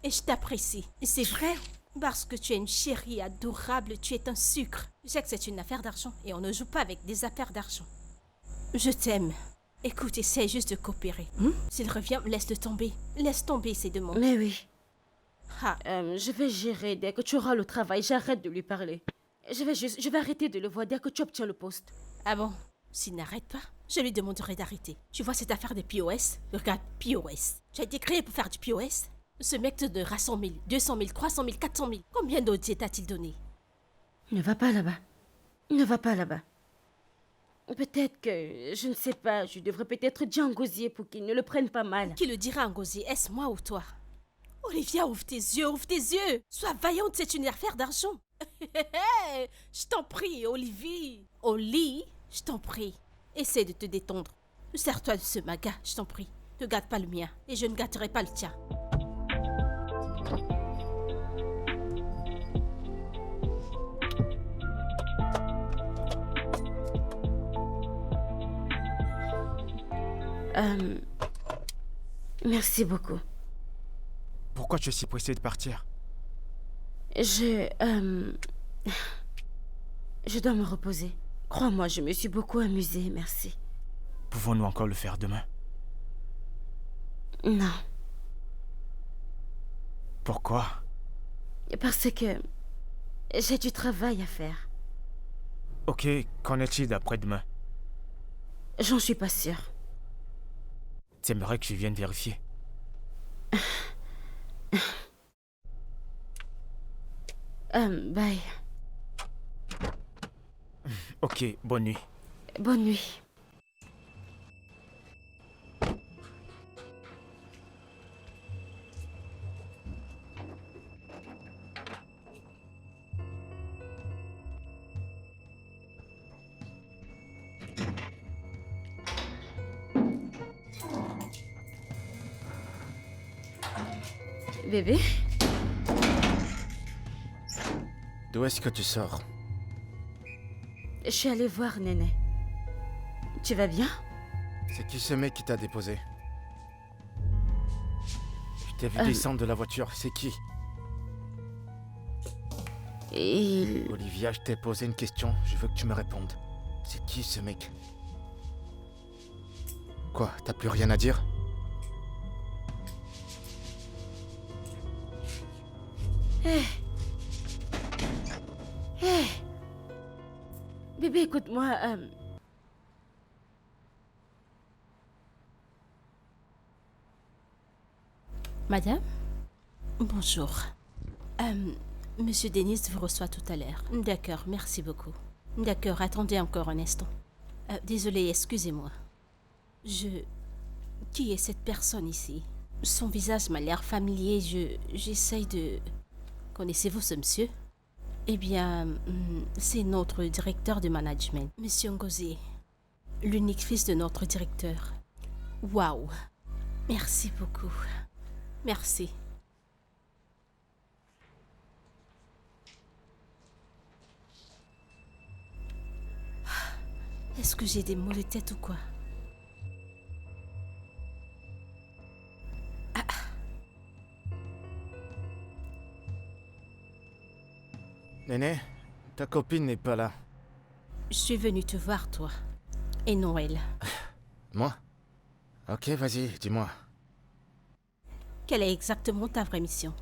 Et je t'apprécie. C'est vrai. Parce que tu es une chérie adorable, tu es un sucre. Je sais que c'est une affaire d'argent et on ne joue pas avec des affaires d'argent. Je t'aime. Écoute, essaie juste de coopérer. S'il revient, laisse-le tomber. Laisse tomber ces demandes. Mais oui. Ah, Je vais gérer dès que tu auras le travail. J'arrête de lui parler. Je vais arrêter de le voir dès que tu obtiens le poste. ah bon? S'il n'arrête pas, je lui demanderai d'arrêter. Tu vois cette affaire de POS? Regarde, POS. Tu as été créé pour faire du POS? Ce mec te donnera 100 000, 200 000, 300 000, 400 000. Combien d'audiers t'a-t-il donné? Ne va pas là-bas. Ne va pas là-bas. Peut-être que, je ne sais pas, je devrais peut-être dire en gosier pour qu'il ne le prenne pas mal. Qui le dira, Ngozi? Est-ce moi ou toi? Olivia, ouvre tes yeux, ouvre tes yeux. Sois vaillante, c'est une affaire d'argent. Je t'en prie, Olivie. Oli, je t'en prie. Essaie de te détendre. Sers-toi de ce maga, je t'en prie. Ne gâte pas le mien et je ne gâterai pas le tien. Merci beaucoup. Pourquoi tu es si pressé de partir? Je dois me reposer. Crois-moi, je me suis beaucoup amusée, merci. Pouvons-nous encore le faire demain? Non, Pourquoi? parce que j'ai du travail à faire. Ok, qu'en est-il d'après-demain? J'en suis pas sûre. T'aimerais que je vienne vérifier? Bye. Ok, bonne nuit. Bonne nuit. Bébé? D'où est-ce que tu sors? Je suis allée voir Néné. Tu vas bien? C'est qui ce mec qui t'a déposé? Je t'ai vu descendre de la voiture, c'est qui? Il... Olivia, je t'ai posé une question, je veux que tu me répondes. C'est qui ce mec? Quoi, t'as plus rien à dire? Bébé, écoute-moi. Madame? Bonjour. Monsieur Denis vous reçoit tout à l'heure. D'accord, merci beaucoup. D'accord, attendez encore un instant. Désolé, excusez-moi. Qui est cette personne ici? Son visage m'a l'air familier. J'essaye de... Connaissez-vous ce monsieur? Eh bien, c'est notre directeur de management, Monsieur Ngozi. L'unique fils de notre directeur. Waouh! Merci beaucoup. Merci. Est-ce que j'ai des maux de tête ou quoi? Néné, ta copine n'est pas là. Je suis venue te voir, toi. Et Noël. Moi? Ok, vas-y, dis-moi. Quelle est exactement ta vraie mission?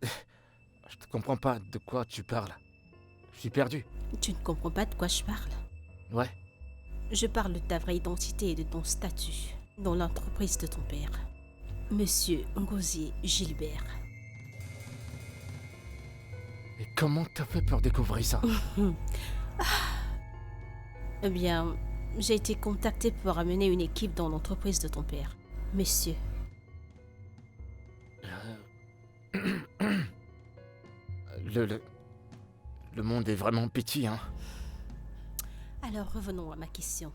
Je te comprends pas de quoi tu parles. Je suis perdu. Tu ne comprends pas de quoi je parle? Ouais. Je parle de ta vraie identité et de ton statut dans l'entreprise de ton père. Monsieur Ngozi Gilbert. Et comment t'as fait pour découvrir ça? Eh bien, j'ai été contacté pour amener une équipe dans l'entreprise de ton père. Monsieur. Le monde est vraiment petit, hein. Alors revenons à ma question.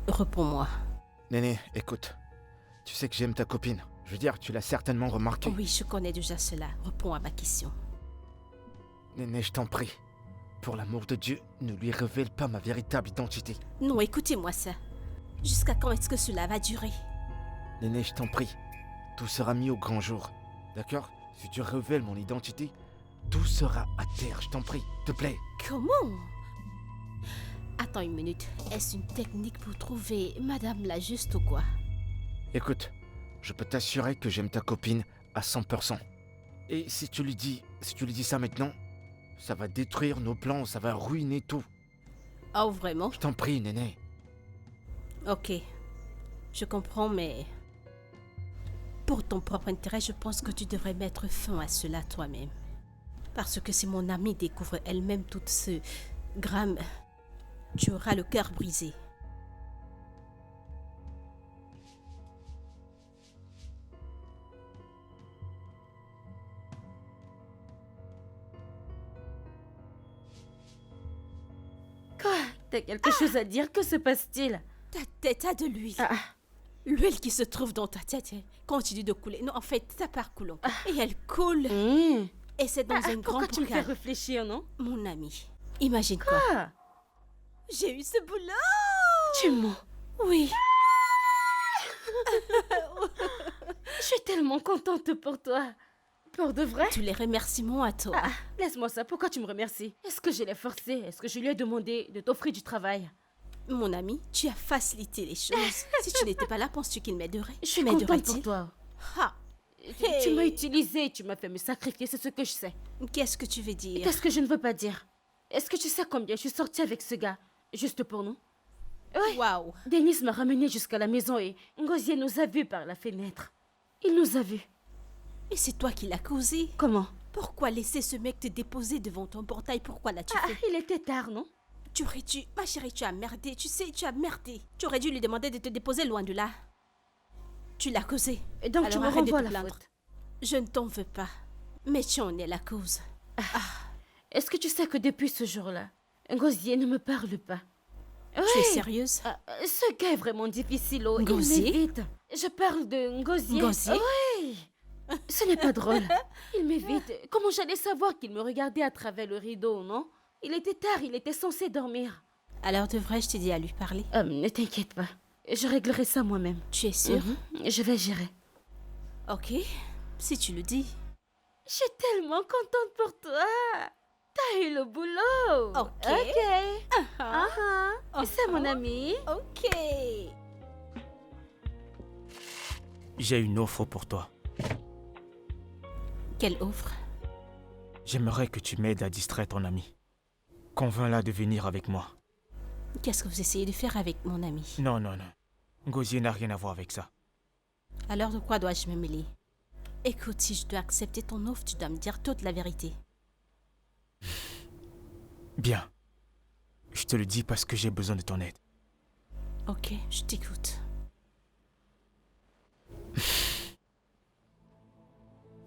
Réponds-moi. Néné, écoute. Tu sais que j'aime ta copine. Je veux dire, tu l'as certainement remarqué. Oui, je connais déjà cela. Réponds à ma question. Néné, je t'en prie. Pour l'amour de Dieu, ne lui révèle pas ma véritable identité. Non, écoutez-moi ça. Jusqu'à quand est-ce que cela va durer? Néné, je t'en prie. Tout sera mis au grand jour. D'accord? Si tu révèles mon identité, tout sera à terre, je t'en prie. Te plaît. Comment? Attends une minute. Est-ce une technique pour trouver Madame la Juste ou quoi? Écoute, je peux t'assurer que j'aime ta copine à 100%. Et si tu lui dis ça maintenant, ça va détruire nos plans, ça va ruiner tout. Oh, vraiment? Je t'en prie, Néné. Ok. Je comprends, mais... Pour ton propre intérêt, je pense que tu devrais mettre fin à cela toi-même. Parce que si mon amie découvre elle-même tout ce gramme, tu auras le cœur brisé. Quoi? T'as quelque chose à dire? Que se passe-t-il? Ta tête a de l'huile. L'huile qui se trouve dans ta tête continue de couler. Non, en fait, ça part coulant. Et elle coule. Et c'est dans un grand Pourquoi tu me fais bocal. réfléchir, non? Mon ami, imagine-toi. Ah, J'ai eu ce boulot. tu mens. Oui. Je suis tellement contente pour toi. Pour de vrai? Tous les remerciements à toi. Laisse-moi ça. Pourquoi tu me remercies? Est-ce que je l'ai forcé? Est-ce que je lui ai demandé de t'offrir du travail? Mon ami, tu as facilité les choses. Si tu n'étais pas là, penses-tu qu'il m'aiderait? Je suis contente pour M'aiderait-il? toi. Ah, Tu m'as utilisé, tu m'as fait me sacrifier, c'est ce que je sais. qu'est-ce que tu veux dire? Qu'est-ce que je ne veux pas dire? Est-ce que tu sais combien je suis sortie avec ce gars? Juste pour nous? Oui. Waouh. Denis m'a ramené jusqu'à la maison et Ngozi nous a vus par la fenêtre. Il nous a vus. Et c'est toi qui l'as causé. Comment? Pourquoi laisser ce mec te déposer devant ton portail? Pourquoi l'as-tu fait? Il était tard, non? Tu aurais dû... Ma chérie, tu as merdé. Tu sais, tu as merdé. Tu aurais dû lui demander de te déposer loin de là. Tu l'as causé. Et donc Alors tu me arrête de renvoies te la plaindre. faute. Je ne t'en veux pas. Mais tu en es la cause. Est-ce que tu sais que depuis ce jour-là, Ngozi ne me parle pas? Tu es Oui. sérieuse? Ce gars est vraiment difficile, oh. Ngozi? Il m'évite. Je parle de Ngozi. Ngozi? Oui. Ce n'est pas drôle. Il m'évite. Comment j'allais savoir qu'il me regardait à travers le rideau, non? Il était tard, il était censé dormir. Alors devrais-je t'aider à lui parler? Ne t'inquiète pas. Je réglerai ça moi-même. Tu es sûre? Je vais gérer. Ok, si tu le dis. Je suis tellement contente pour toi. T'as eu le boulot. Ok. C'est mon ami. Ok. J'ai une offre pour toi. Quelle offre? J'aimerais que tu m'aides à distraire ton ami. Convainc-la de venir avec moi. Qu'est-ce que vous essayez de faire avec mon ami? Non. Ngozi n'a rien à voir avec ça. Alors de quoi dois-je me mêler? Écoute, si je dois accepter ton offre, tu dois me dire toute la vérité. Bien. Je te le dis parce que j'ai besoin de ton aide. Ok, je t'écoute.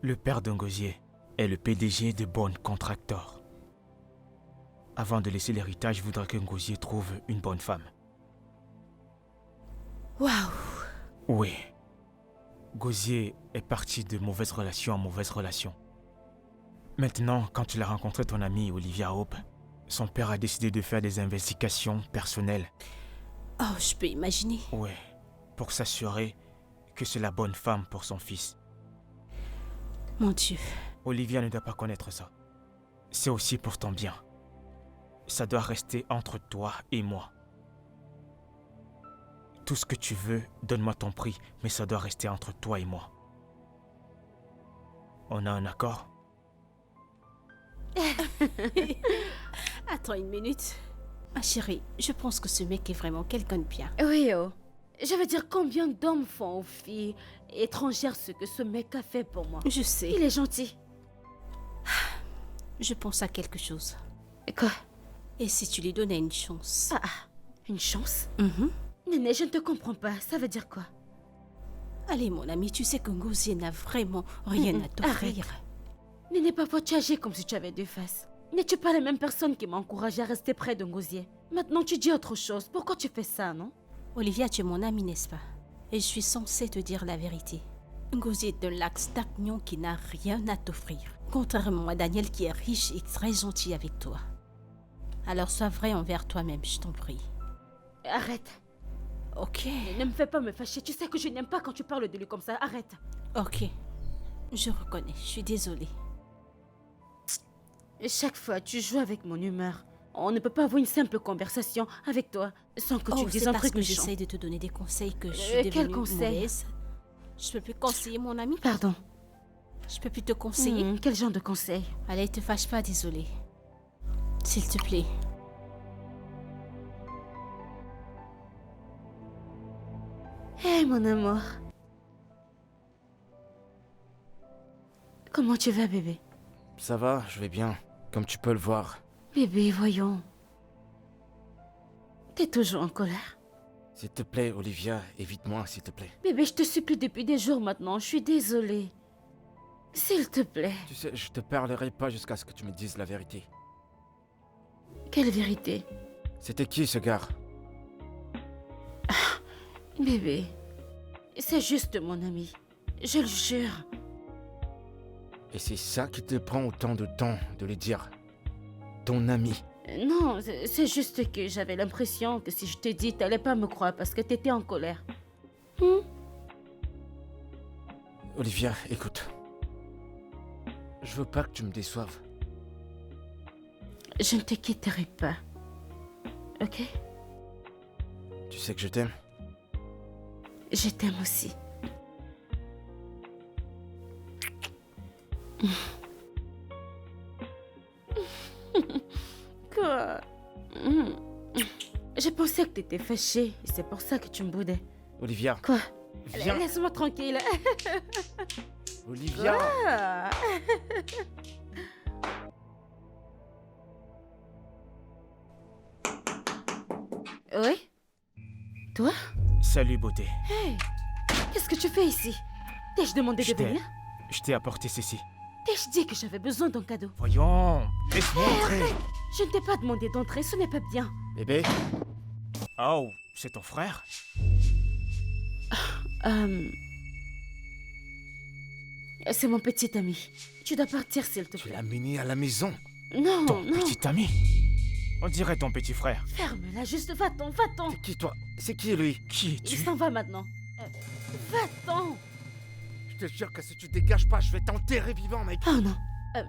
Le père de Ngozi est le PDG de Bond Contractor. Avant de laisser l'héritage, je voudrais que Ngozi trouve une bonne femme. Waouh! Oui. Ngozi est parti de mauvaise relation en mauvaise relation. Maintenant, quand il a rencontré ton amie Olivia Hope, son père a décidé de faire des investigations personnelles. Oh, je peux imaginer. Oui, pour s'assurer que c'est la bonne femme pour son fils. Mon Dieu. Olivia ne doit pas connaître ça. C'est aussi pour ton bien. Ça doit rester entre toi et moi. Tout ce que tu veux, donne-moi ton prix, mais ça doit rester entre toi et moi. On a un accord? Attends une minute. Ma chérie, je pense que ce mec est vraiment quelqu'un de bien. Oui, oh. Je veux dire, combien d'hommes font aux filles étrangères ce que ce mec a fait pour moi? Je sais. Il est gentil. Je pense à quelque chose. Quoi? Et si tu lui donnais une chance? Une chance? Mhm. Néné, je ne te comprends pas. Ça veut dire quoi? Allez, mon ami, tu sais que Ngozi n'a vraiment rien à t'offrir. Néné, parfois tu agis comme si tu avais deux faces. N'es-tu pas la même personne qui m'a encouragé à rester près de Ngozi? Maintenant tu dis autre chose. Pourquoi tu fais ça, non? Olivia, tu es mon amie, n'est-ce pas? Et je suis censée te dire la vérité. Ngozi est un lac stagnon qui n'a rien à t'offrir. Contrairement à Daniel qui est riche et très gentil avec toi. Alors sois vrai envers toi-même, je t'en prie. Arrête. Ok. Ne me fais pas me fâcher. Tu sais que je n'aime pas quand tu parles de lui comme ça. Arrête. Ok. Je reconnais, je suis désolée. Chaque fois, tu joues avec mon humeur. On ne peut pas avoir une simple conversation avec toi sans que tu me dises c'est un parce truc que méchant. j'essaie de te donner des conseils que je suis Quel devenue conseil? mauvaise. Je peux plus conseiller mon ami? Pardon. Je peux plus te conseiller? Quel genre de conseil? Allez, te fâche pas, désolée. S'il te plaît. Hé, mon amour. Comment tu vas, bébé? Ça va, je vais bien, comme tu peux le voir. Bébé, voyons. T'es toujours en colère? S'il te plaît, Olivia, évite-moi, s'il te plaît. Bébé, je te supplie depuis des jours maintenant. Je suis désolée. S'il te plaît. Tu sais, je te parlerai pas jusqu'à ce que tu me dises la vérité. Quelle vérité? C'était qui ce gars? Bébé, c'est juste mon ami. Je le jure. Et c'est ça qui te prend autant de temps de le dire. Ton ami. Non, c'est juste que j'avais l'impression que si je te dis, t'allais pas me croire parce que t'étais en colère. Olivia, écoute. Je veux pas que tu me déçoives. Je ne te quitterai pas. Ok? Tu sais que je t'aime. Je t'aime aussi. Quoi? Je pensais que t'étais fâchée et c'est pour ça que tu me boudais. Olivia, Quoi? viens. Laisse-moi tranquille. Olivia. Ah. Oui? Toi? Salut, beauté. Hey! Qu'est-ce que tu fais ici? T'ai-je demandé de venir? Je t'ai apporté ceci. T'ai-je dit que j'avais besoin d'un cadeau? Voyons, laisse-moi entrer. Je ne t'ai pas demandé d'entrer, ce n'est pas bien. Bébé, Oh, c'est ton frère? C'est mon petit ami. Tu dois partir, s'il te tu plaît. l'as mené à la maison. Non, Ton non. petit ami? On dirait ton petit frère. Ferme-la, juste va-t'en, va-t'en. C'est qui toi? C'est qui lui? Qui Il es-tu? s'en va maintenant. Va-t'en. Je te jure que si tu dégages pas, je vais t'enterrer vivant, mec. Oh non.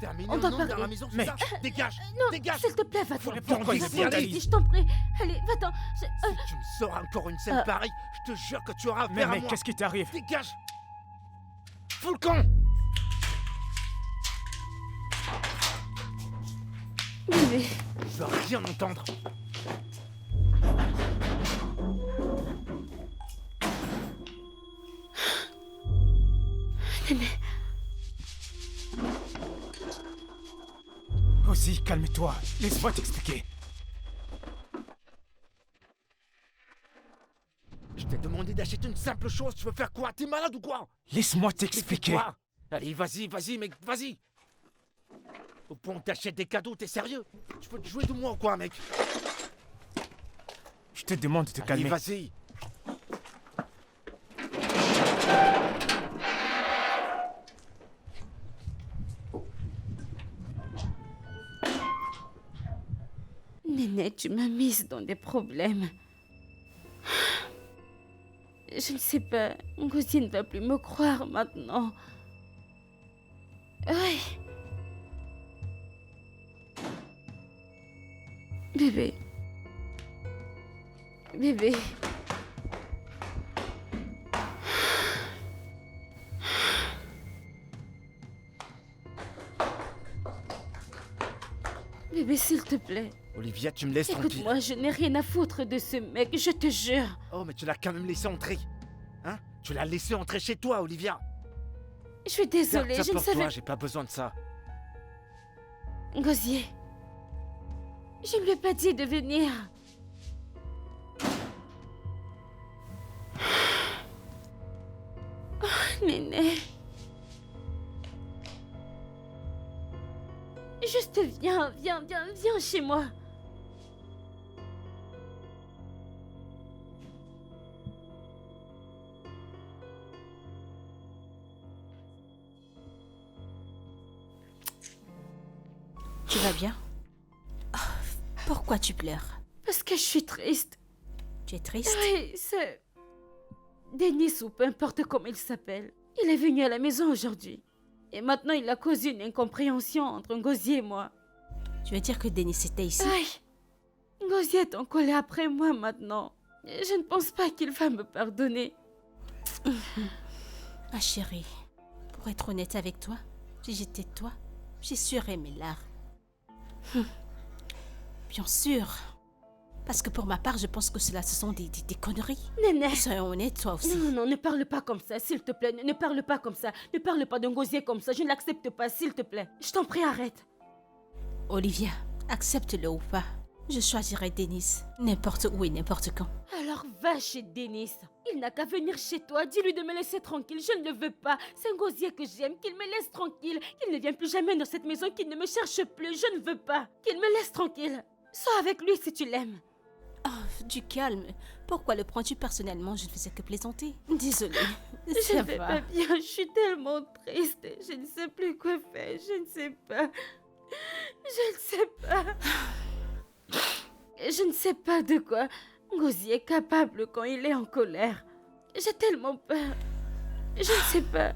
T'es amené on un doit homme dans parler. la maison, c'est Mec. ça? Dégage! Non, Dégage! s'il te plaît, va-t'en. Pourquoi il Va-t'en, scandalise? je t'en prie. Allez, va-t'en. Si tu me sors encore une scène pareille, je te jure que tu auras Mais affaire à mec, moi. qu'est-ce qui t'arrive? Dégage! Fous le camp! Bébé. Je veux rien entendre. Aussi, calme-toi. Laisse-moi t'expliquer. t'achètes une simple chose, tu veux faire quoi? T'es malade ou quoi? Laisse-moi Mais fais t'expliquer. quoi? Allez, vas-y, mec, vas-y. Au point où t'achètes des cadeaux, t'es sérieux? Tu veux te jouer de moi ou quoi, mec? Je te demande de te Allez, calmer. vas-y. Néné, tu m'as mise dans des problèmes. Je ne sais pas, Ngozi ne va plus me croire maintenant. Oui. Bébé. Bébé. Bébé, s'il te plaît. Olivia, tu me laisses tranquille. Écoute-moi, je n'ai rien à foutre de ce mec, je te jure. Oh, mais tu l'as quand même laissé entrer. Hein? Tu l'as laissé entrer chez toi, Olivia. Je suis désolée, Garde ça je ne pour toi, savais... j'ai pas besoin de ça. Gosier, je ne lui ai pas dit de venir. Oh, Néné. Juste viens chez moi. Tu vas bien? Oh, pourquoi tu pleures? Parce que je suis triste. Tu es triste? Oui, c'est... Denis ou peu importe comment il s'appelle. Il est venu à la maison aujourd'hui. Et maintenant, il a causé une incompréhension entre Ngozi et moi. Tu veux dire que Denis était ici? Oui. Ngozi est en colère après moi maintenant. Et je ne pense pas qu'il va me pardonner. Ah chérie, pour être honnête avec toi, si j'étais toi, j'essuierais mes larmes. Bien sûr. Parce que pour ma part, je pense que cela, ce sont des conneries. Néné. Soyons honnêtes, toi aussi. Non, ne parle pas comme ça, s'il te plaît. Ne parle pas comme ça. Ne parle pas de Ngozi comme ça. Je ne l'accepte pas, s'il te plaît. Je t'en prie, arrête. Olivia, accepte-le ou pas. Je choisirai Denis, n'importe où et n'importe quand. Alors va chez Denis. Il n'a qu'à venir chez toi. Dis-lui de me laisser tranquille. Je ne le veux pas. C'est Ngozi que j'aime. Qu'il me laisse tranquille. Qu'il ne vienne plus jamais dans cette maison. Qu'il ne me cherche plus. Je ne veux pas. Qu'il me laisse tranquille. Sois avec lui si tu l'aimes. Oh, du calme. Pourquoi le prends-tu personnellement? Je ne faisais que plaisanter. Désolée. Je Ça ne vais va. pas bien. Je suis tellement triste. Je ne sais plus quoi faire. Je ne sais pas. Je ne sais pas. Je ne sais pas de quoi Ngozi est capable quand il est en colère. J'ai tellement peur. Je ne sais pas.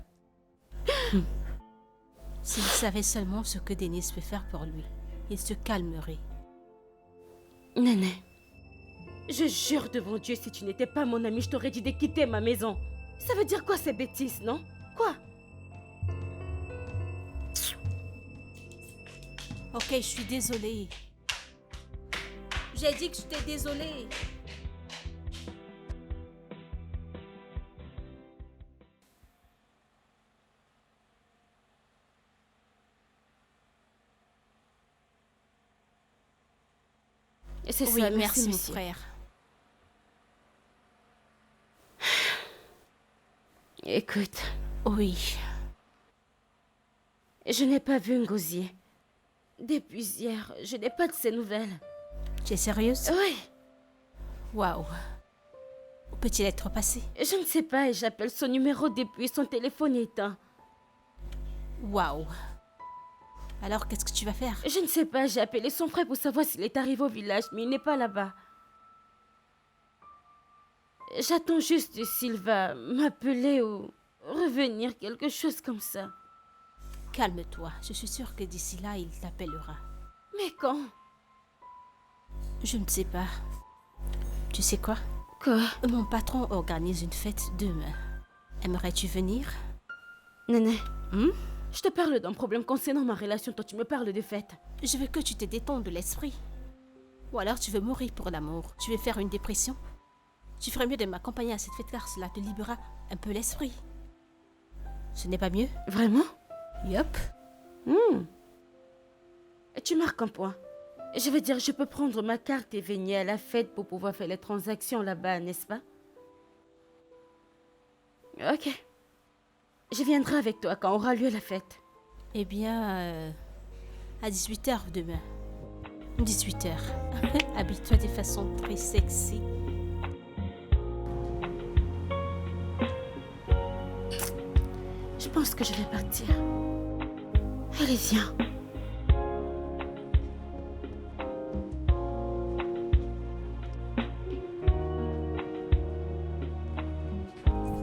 S'il savait seulement ce que Denis peut faire pour lui, il se calmerait. Néné, je jure devant Dieu, si tu n'étais pas mon ami, je t'aurais dit de quitter ma maison. Ça veut dire quoi ces bêtises, non? Quoi? Ok, je suis désolée. J'ai dit que j'étais désolée. C'est Oui, ça, merci mon monsieur. frère. Écoute, Oui. je n'ai pas vu Ngozi. Depuis hier, je n'ai pas de ses nouvelles. Tu es sérieuse? Oui, Waouh. Où peut-il être passé? je ne sais pas et j'appelle son numéro depuis son téléphone est éteint. Waouh. Alors, qu'est-ce que tu vas faire? Je ne sais pas, j'ai appelé son frère pour savoir s'il est arrivé au village, mais il n'est pas là-bas. J'attends juste s'il va m'appeler ou revenir, quelque chose comme ça. Calme-toi. Je suis sûre que d'ici là, il t'appellera. Mais quand? Je ne sais pas. Tu sais quoi? Quoi? Mon patron organise une fête demain. Aimerais-tu venir? Néné, Hmm? je te parle d'un problème concernant ma relation, toi tu me parles de fête. Je veux que tu te détendes de l'esprit. Ou alors tu veux mourir pour l'amour. Tu veux faire une dépression? Tu ferais mieux de m'accompagner à cette fête car cela te libérera un peu l'esprit. Ce n'est pas mieux? Vraiment? Yup. Tu marques un point. Je veux dire, je peux prendre ma carte et venir à la fête pour pouvoir faire les transactions là-bas, n'est-ce pas? Ok. Je viendrai avec toi quand aura lieu la fête. Eh bien, à 18h demain. 18h. Habille-toi de façon très sexy. Je pense que je vais partir. Allez, viens.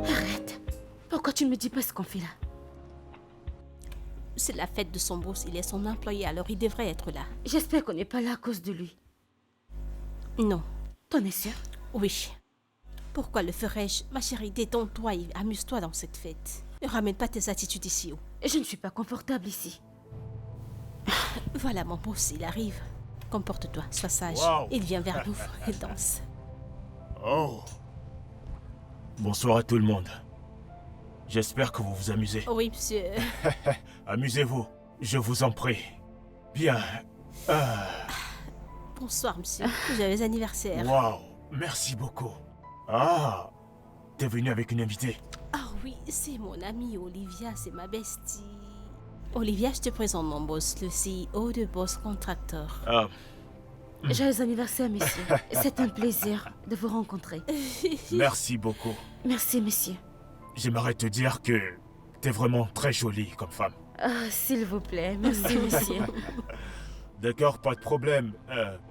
Arrête. Pourquoi tu ne me dis pas ce qu'on fait là? C'est la fête de son boss, il est son employé, alors il devrait être là. J'espère qu'on n'est pas là à cause de lui. Non. T'en es sûr? Oui. Pourquoi le ferais-je? Ma chérie, détends-toi et amuse-toi dans cette fête. Ne ramène pas tes attitudes ici. Oh. Je ne suis pas confortable ici. Voilà mon boss, il arrive. Comporte-toi, sois sage. Wow. Il vient vers nous et danse. Oh. Bonsoir à tout le monde. J'espère que vous vous amusez. Oui, monsieur. Amusez-vous, je vous en prie. Bien. Bonsoir, monsieur. Joyeux anniversaire. Waouh, merci beaucoup. Ah, t'es venu avec une invitée. Ah oui, c'est mon amie Olivia, c'est ma bestie. Olivia, je te présente mon boss, le CEO de Boss Contractor. Ah, Joyeux anniversaire, messieurs. C'est un plaisir de vous rencontrer. merci beaucoup. Merci, messieurs. J'aimerais te dire que t'es vraiment très jolie comme femme. Ah, s'il vous plaît. Merci, messieurs. D'accord, pas de problème.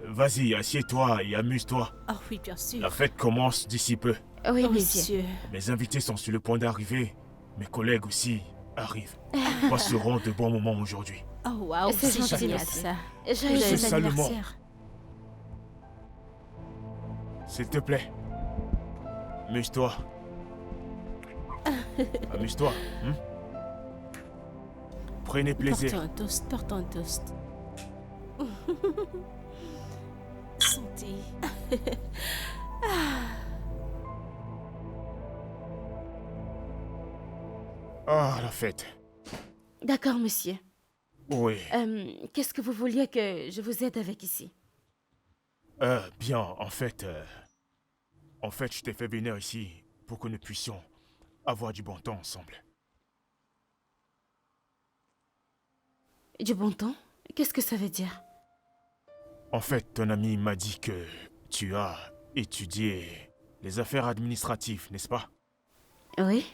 Vas-y, assieds-toi et amuse-toi. Ah oui, bien sûr. La fête commence d'ici peu. Oui, Oui, messieurs. monsieur. Mes invités sont sur le point d'arriver. Mes collègues aussi arrivent. Nous passerons de bons moments aujourd'hui. Oh waouh, C'est c'est gentil, génial monsieur. ça. Joyeux Joyeux salement. anniversaire. S'il te plaît. Amuse-toi. Amuse-toi. Prenez plaisir. Porte un toast, porte un toast. Santé. Ah, la fête. D'accord, monsieur. Oui. Qu'est-ce que vous vouliez que je vous aide avec ici? Bien, en fait, je t'ai fait venir ici pour que nous puissions avoir du bon temps ensemble. Du bon temps? Qu'est-ce que ça veut dire? En fait, ton ami m'a dit que tu as étudié les affaires administratives, n'est-ce pas? Oui?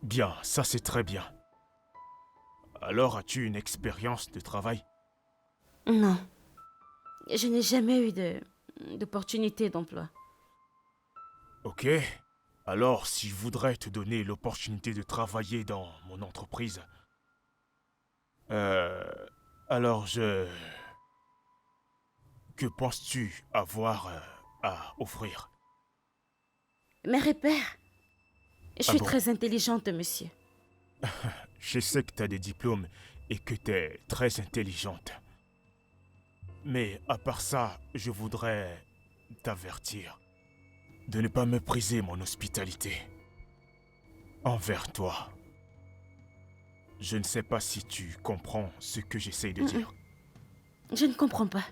Bien, ça c'est très bien. Alors, as-tu une expérience de travail? Non. Je n'ai jamais eu d'opportunité d'emploi. Ok. Alors, si je voudrais te donner l'opportunité de travailler dans mon entreprise, alors que penses-tu avoir à offrir? Mes repères. Je suis bon? très intelligente, monsieur. Je sais que tu as des diplômes et que tu es très intelligente. Mais à part ça, je voudrais t'avertir de ne pas mépriser mon hospitalité envers toi. Je ne sais pas si tu comprends ce que j'essaye de dire. Je ne comprends pas.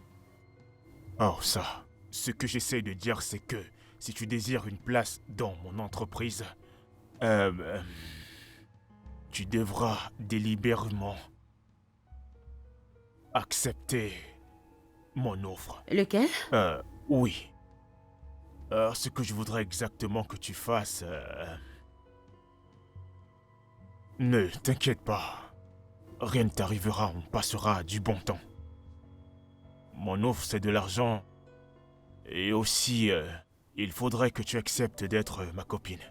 Oh, ça. Ce que j'essaye de dire, c'est que si tu désires une place dans mon entreprise, tu devras délibérément accepter mon offre. Lequel? Oui. Ce que je voudrais exactement que tu fasses... Ne t'inquiète pas. Rien ne t'arrivera, on passera du bon temps. Mon offre, c'est de l'argent. Et aussi, il faudrait que tu acceptes d'être ma copine.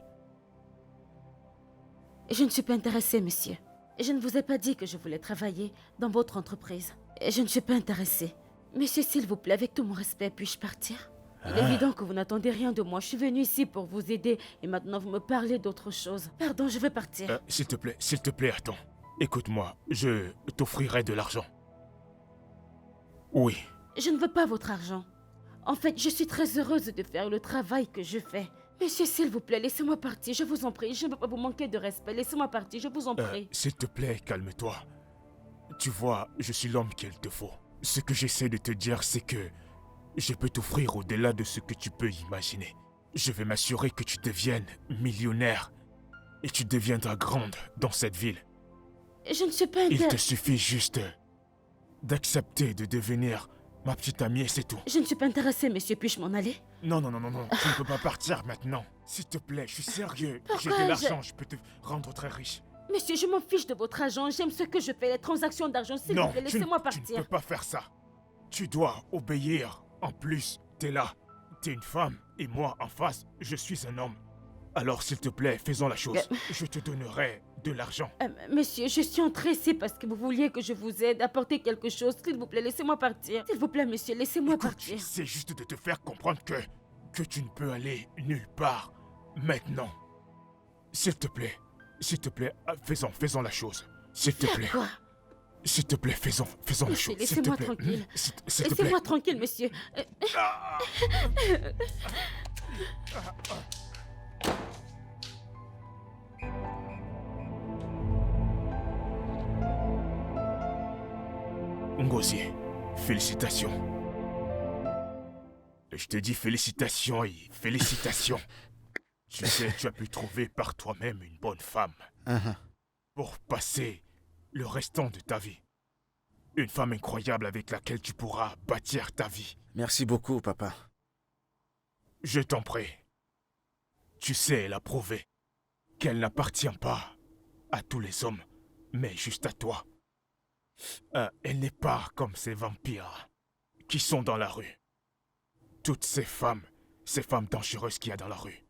Je ne suis pas intéressée, monsieur. Je ne vous ai pas dit que je voulais travailler dans votre entreprise. Je ne suis pas intéressée. Monsieur, s'il vous plaît, avec tout mon respect, puis-je partir? Il est évident que vous n'attendez rien de moi. Je suis venue ici pour vous aider et maintenant vous me parlez d'autre chose. Pardon, je veux partir. S'il te plaît, attends. Écoute-moi, je t'offrirai de l'argent. Oui. Je ne veux pas votre argent. En fait, je suis très heureuse de faire le travail que je fais. Monsieur, s'il vous plaît, laissez-moi partir, je vous en prie. Je ne veux pas vous manquer de respect. Laissez-moi partir, je vous en prie. S'il te plaît, calme-toi. Tu vois, je suis l'homme qu'il te faut. Ce que j'essaie de te dire, c'est que je peux t'offrir au-delà de ce que tu peux imaginer. Je vais m'assurer que tu deviennes millionnaire. Et tu deviendras grande dans cette ville. Je ne suis pas Il te intéressée. suffit juste d'accepter de devenir ma petite amie et c'est tout. Je ne suis pas intéressée, monsieur. Puis-je m'en aller? Non, tu ne peux pas partir maintenant. S'il te plaît, je suis sérieux. J'ai Pourquoi de l'argent, je peux te rendre très riche. Monsieur, je m'en fiche de votre argent. J'aime ce que je fais, les transactions d'argent. S'il vous Non, plaît, tu laissez-moi ne partir. peux pas faire ça. Tu dois obéir. En plus, t'es là. T'es une femme et moi, en face, je suis un homme. Alors, s'il te plaît, faisons la chose. Je te donnerai de l'argent. Monsieur, je suis entrée ici parce que vous vouliez que je vous aide, apporter quelque chose. S'il vous plaît, laissez-moi partir. S'il vous plaît, monsieur, laissez-moi Écoute, partir. c'est juste de te faire comprendre que tu ne peux aller nulle part maintenant. S'il te plaît, faisons la chose. S'il te plaît, Quoi? s'il te plaît, faisons la Monsieur, chose. laissez-moi tranquille. S'il te plaît. Laissez-moi tranquille, monsieur. Ngozi, félicitations. Je te dis félicitations et félicitations. Tu sais, tu as pu trouver par toi-même une bonne femme pour passer le restant de ta vie. Une femme incroyable avec laquelle tu pourras bâtir ta vie. Merci beaucoup, papa. Je t'en prie. Tu sais, elle a prouvé qu'elle n'appartient pas à tous les hommes, mais juste à toi. Elle n'est pas comme ces vampires qui sont dans la rue. Toutes ces femmes dangereuses qu'il y a dans la rue,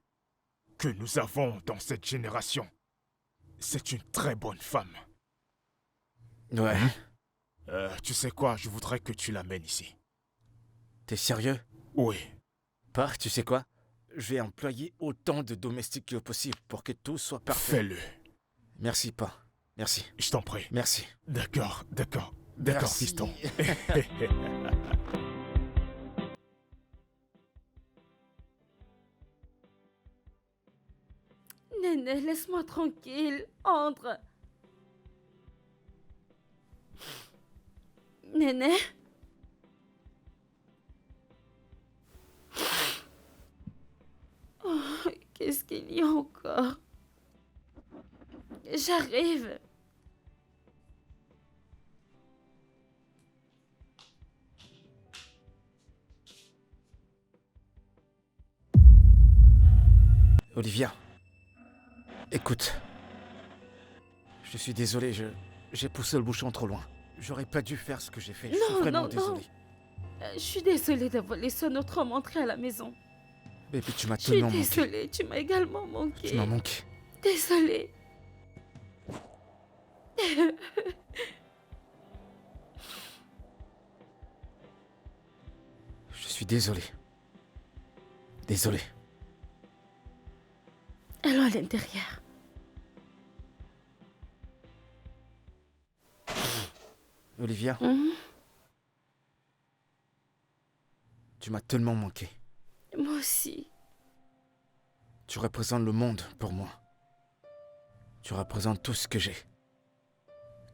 que nous avons dans cette génération, c'est une très bonne femme. Ouais. Tu sais quoi, je voudrais que tu l'amènes ici. T'es sérieux? Oui. Par, tu sais quoi? Je vais employer autant de domestiques que possible pour que tout soit parfait. Fais-le. Merci, pas. Merci. Je t'en prie. Merci. D'accord, Merci. fiston. Néné, laisse-moi tranquille. Entre. Néné? Oh, qu'est-ce qu'il y a encore? J'arrive. Olivia. Écoute. Je suis désolé, j'ai poussé le bouchon trop loin. J'aurais pas dû faire ce que j'ai fait. Je suis Non, vraiment non, désolé. non. Je suis désolée d'avoir laissé notre homme entrer à la maison. Baby, tu m'as Je suis tellement manqué. désolée, tu m'as également manqué. Tu m'as manqué. Désolée. Je suis désolé. Désolé. Allons à l'intérieur. Olivia, Mhm. tu m'as tellement manqué. Moi aussi. Tu représentes le monde pour moi. Tu représentes tout ce que j'ai.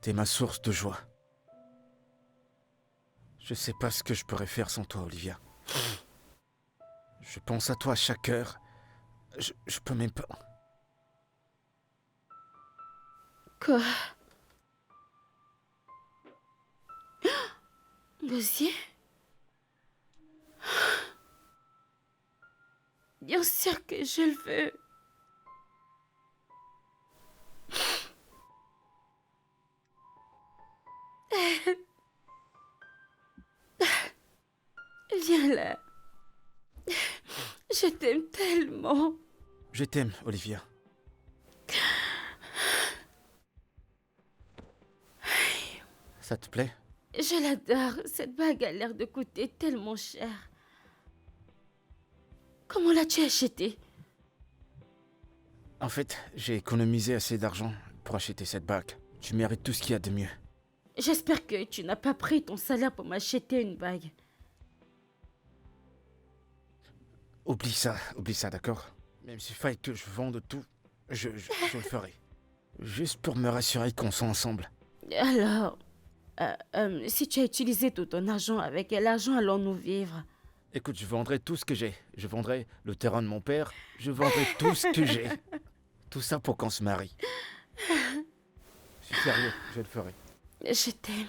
T'es ma source de joie. Je sais pas ce que je pourrais faire sans toi, Olivia. Je pense à toi à chaque heure. Je peux même pas. Quoi? Gosier? Bien sûr que je le veux. Viens là. Je t'aime tellement. Je t'aime, Olivia. Ça te plaît? Je l'adore. Cette bague a l'air de coûter tellement cher. Comment l'as-tu achetée? En fait, j'ai économisé assez d'argent pour acheter cette bague. Tu mérites tout ce qu'il y a de mieux. J'espère que tu n'as pas pris ton salaire pour m'acheter une bague. Oublie ça, d'accord? Même s'il faille que je vende tout, je le ferai. Juste pour me rassurer qu'on soit ensemble. Alors, si tu as utilisé tout ton argent, avec quel argent allons-nous vivre? Écoute, je vendrai tout ce que j'ai. Je vendrai le terrain de mon père. Je vendrai tout ce que j'ai. Tout ça pour qu'on se marie. Je suis sérieux, je le ferai. Je t'aime.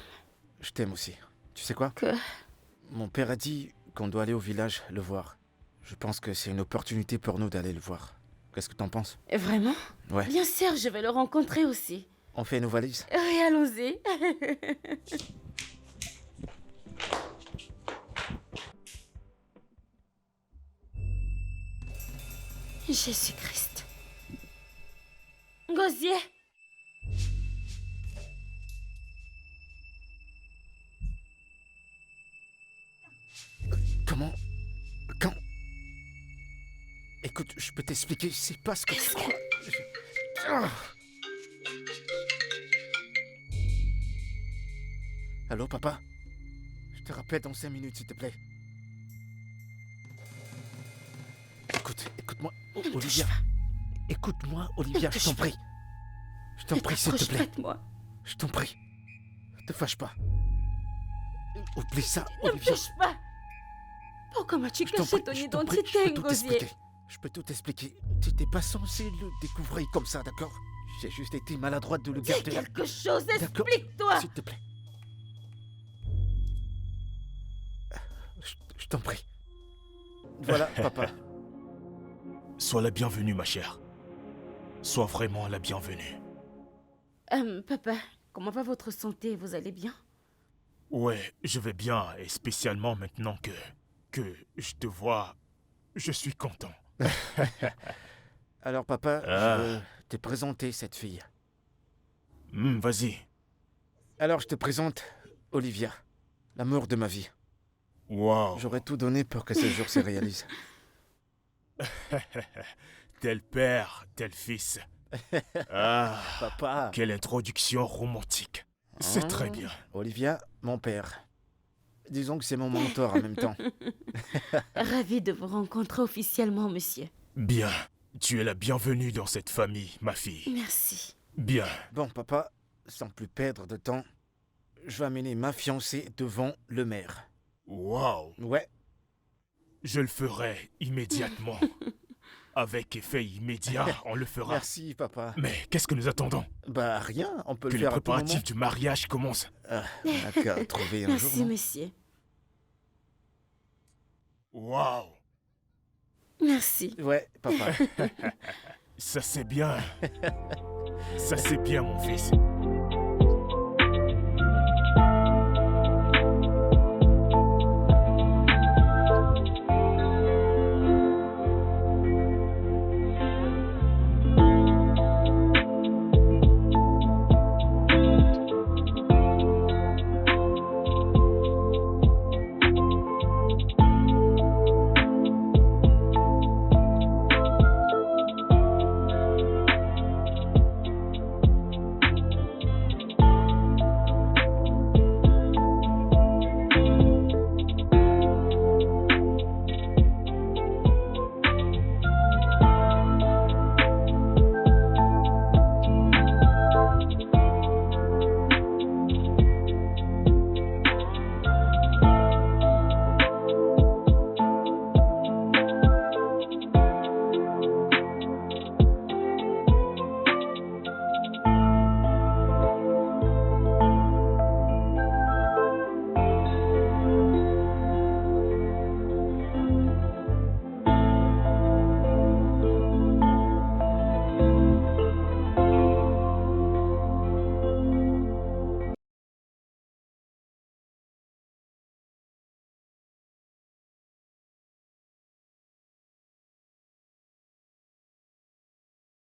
Je t'aime aussi. Tu sais quoi? Que... Mon père a dit qu'on doit aller au village le voir. Je pense que c'est une opportunité pour nous d'aller le voir. Qu'est-ce que t'en penses? Vraiment? Ouais. Bien sûr, je vais le rencontrer aussi. On fait nos valises? Oui, allons-y. Jésus-Christ. Gosier. Comment? Quand? Écoute, je peux t'expliquer, c'est pas ce que tu crois. Ah. Allô, papa? Je te rappelle dans 5 minutes, s'il te plaît. Écoute-moi, Ne me Olivia. touche pas. Écoute-moi, Olivia, Ne je touche t'en pas. prie. Je t'en Ne prie, s'il te t'approche plaît. pas de moi. Je t'en prie. Te fâche pas. Oublie ça, Ne me Olivia. touche pas. Pourquoi m'as-tu Je t'en caché prie, ton je t'en prie, identité, je peux tout Gosier? expliquer. Je peux tout expliquer. Tu n'étais pas censé le découvrir comme ça, d'accord? J'ai juste été maladroite de le Dis garder. quelque chose, D'accord. explique-toi. S'il te plaît. Je t'en prie. Voilà, papa. Sois la bienvenue, ma chère. Sois vraiment la bienvenue. Papa, comment va votre santé? Vous allez bien? Ouais, je vais bien, et spécialement maintenant que je te vois, je suis content. Alors, papa, Ah. je veux te présenter cette fille. Vas-y. Alors, je te présente Olivia, l'amour de ma vie. Wow. J'aurais tout donné pour que ce jour se réalise. Tel père, tel fils. Ah, Papa. quelle introduction romantique. C'est très bien. Olivia, mon père. Disons que c'est mon mentor en même temps. Ravi de vous rencontrer officiellement, monsieur. Bien. Tu es la bienvenue dans cette famille, ma fille. Merci. Bien. Bon, papa, sans plus perdre de temps, je vais amener ma fiancée devant le maire. Wow. Ouais, Je le ferai immédiatement. Avec effet immédiat, on le fera. merci, papa. Mais qu'est-ce que nous attendons? Bah, rien, on peut Que le les faire à tout moment. préparatifs du mariage commencent. Ah, on n'a qu'à trouver un jour, Merci, non? monsieur. Wow. Merci. Ouais, papa. Ça c'est bien. Ça c'est bien, mon fils.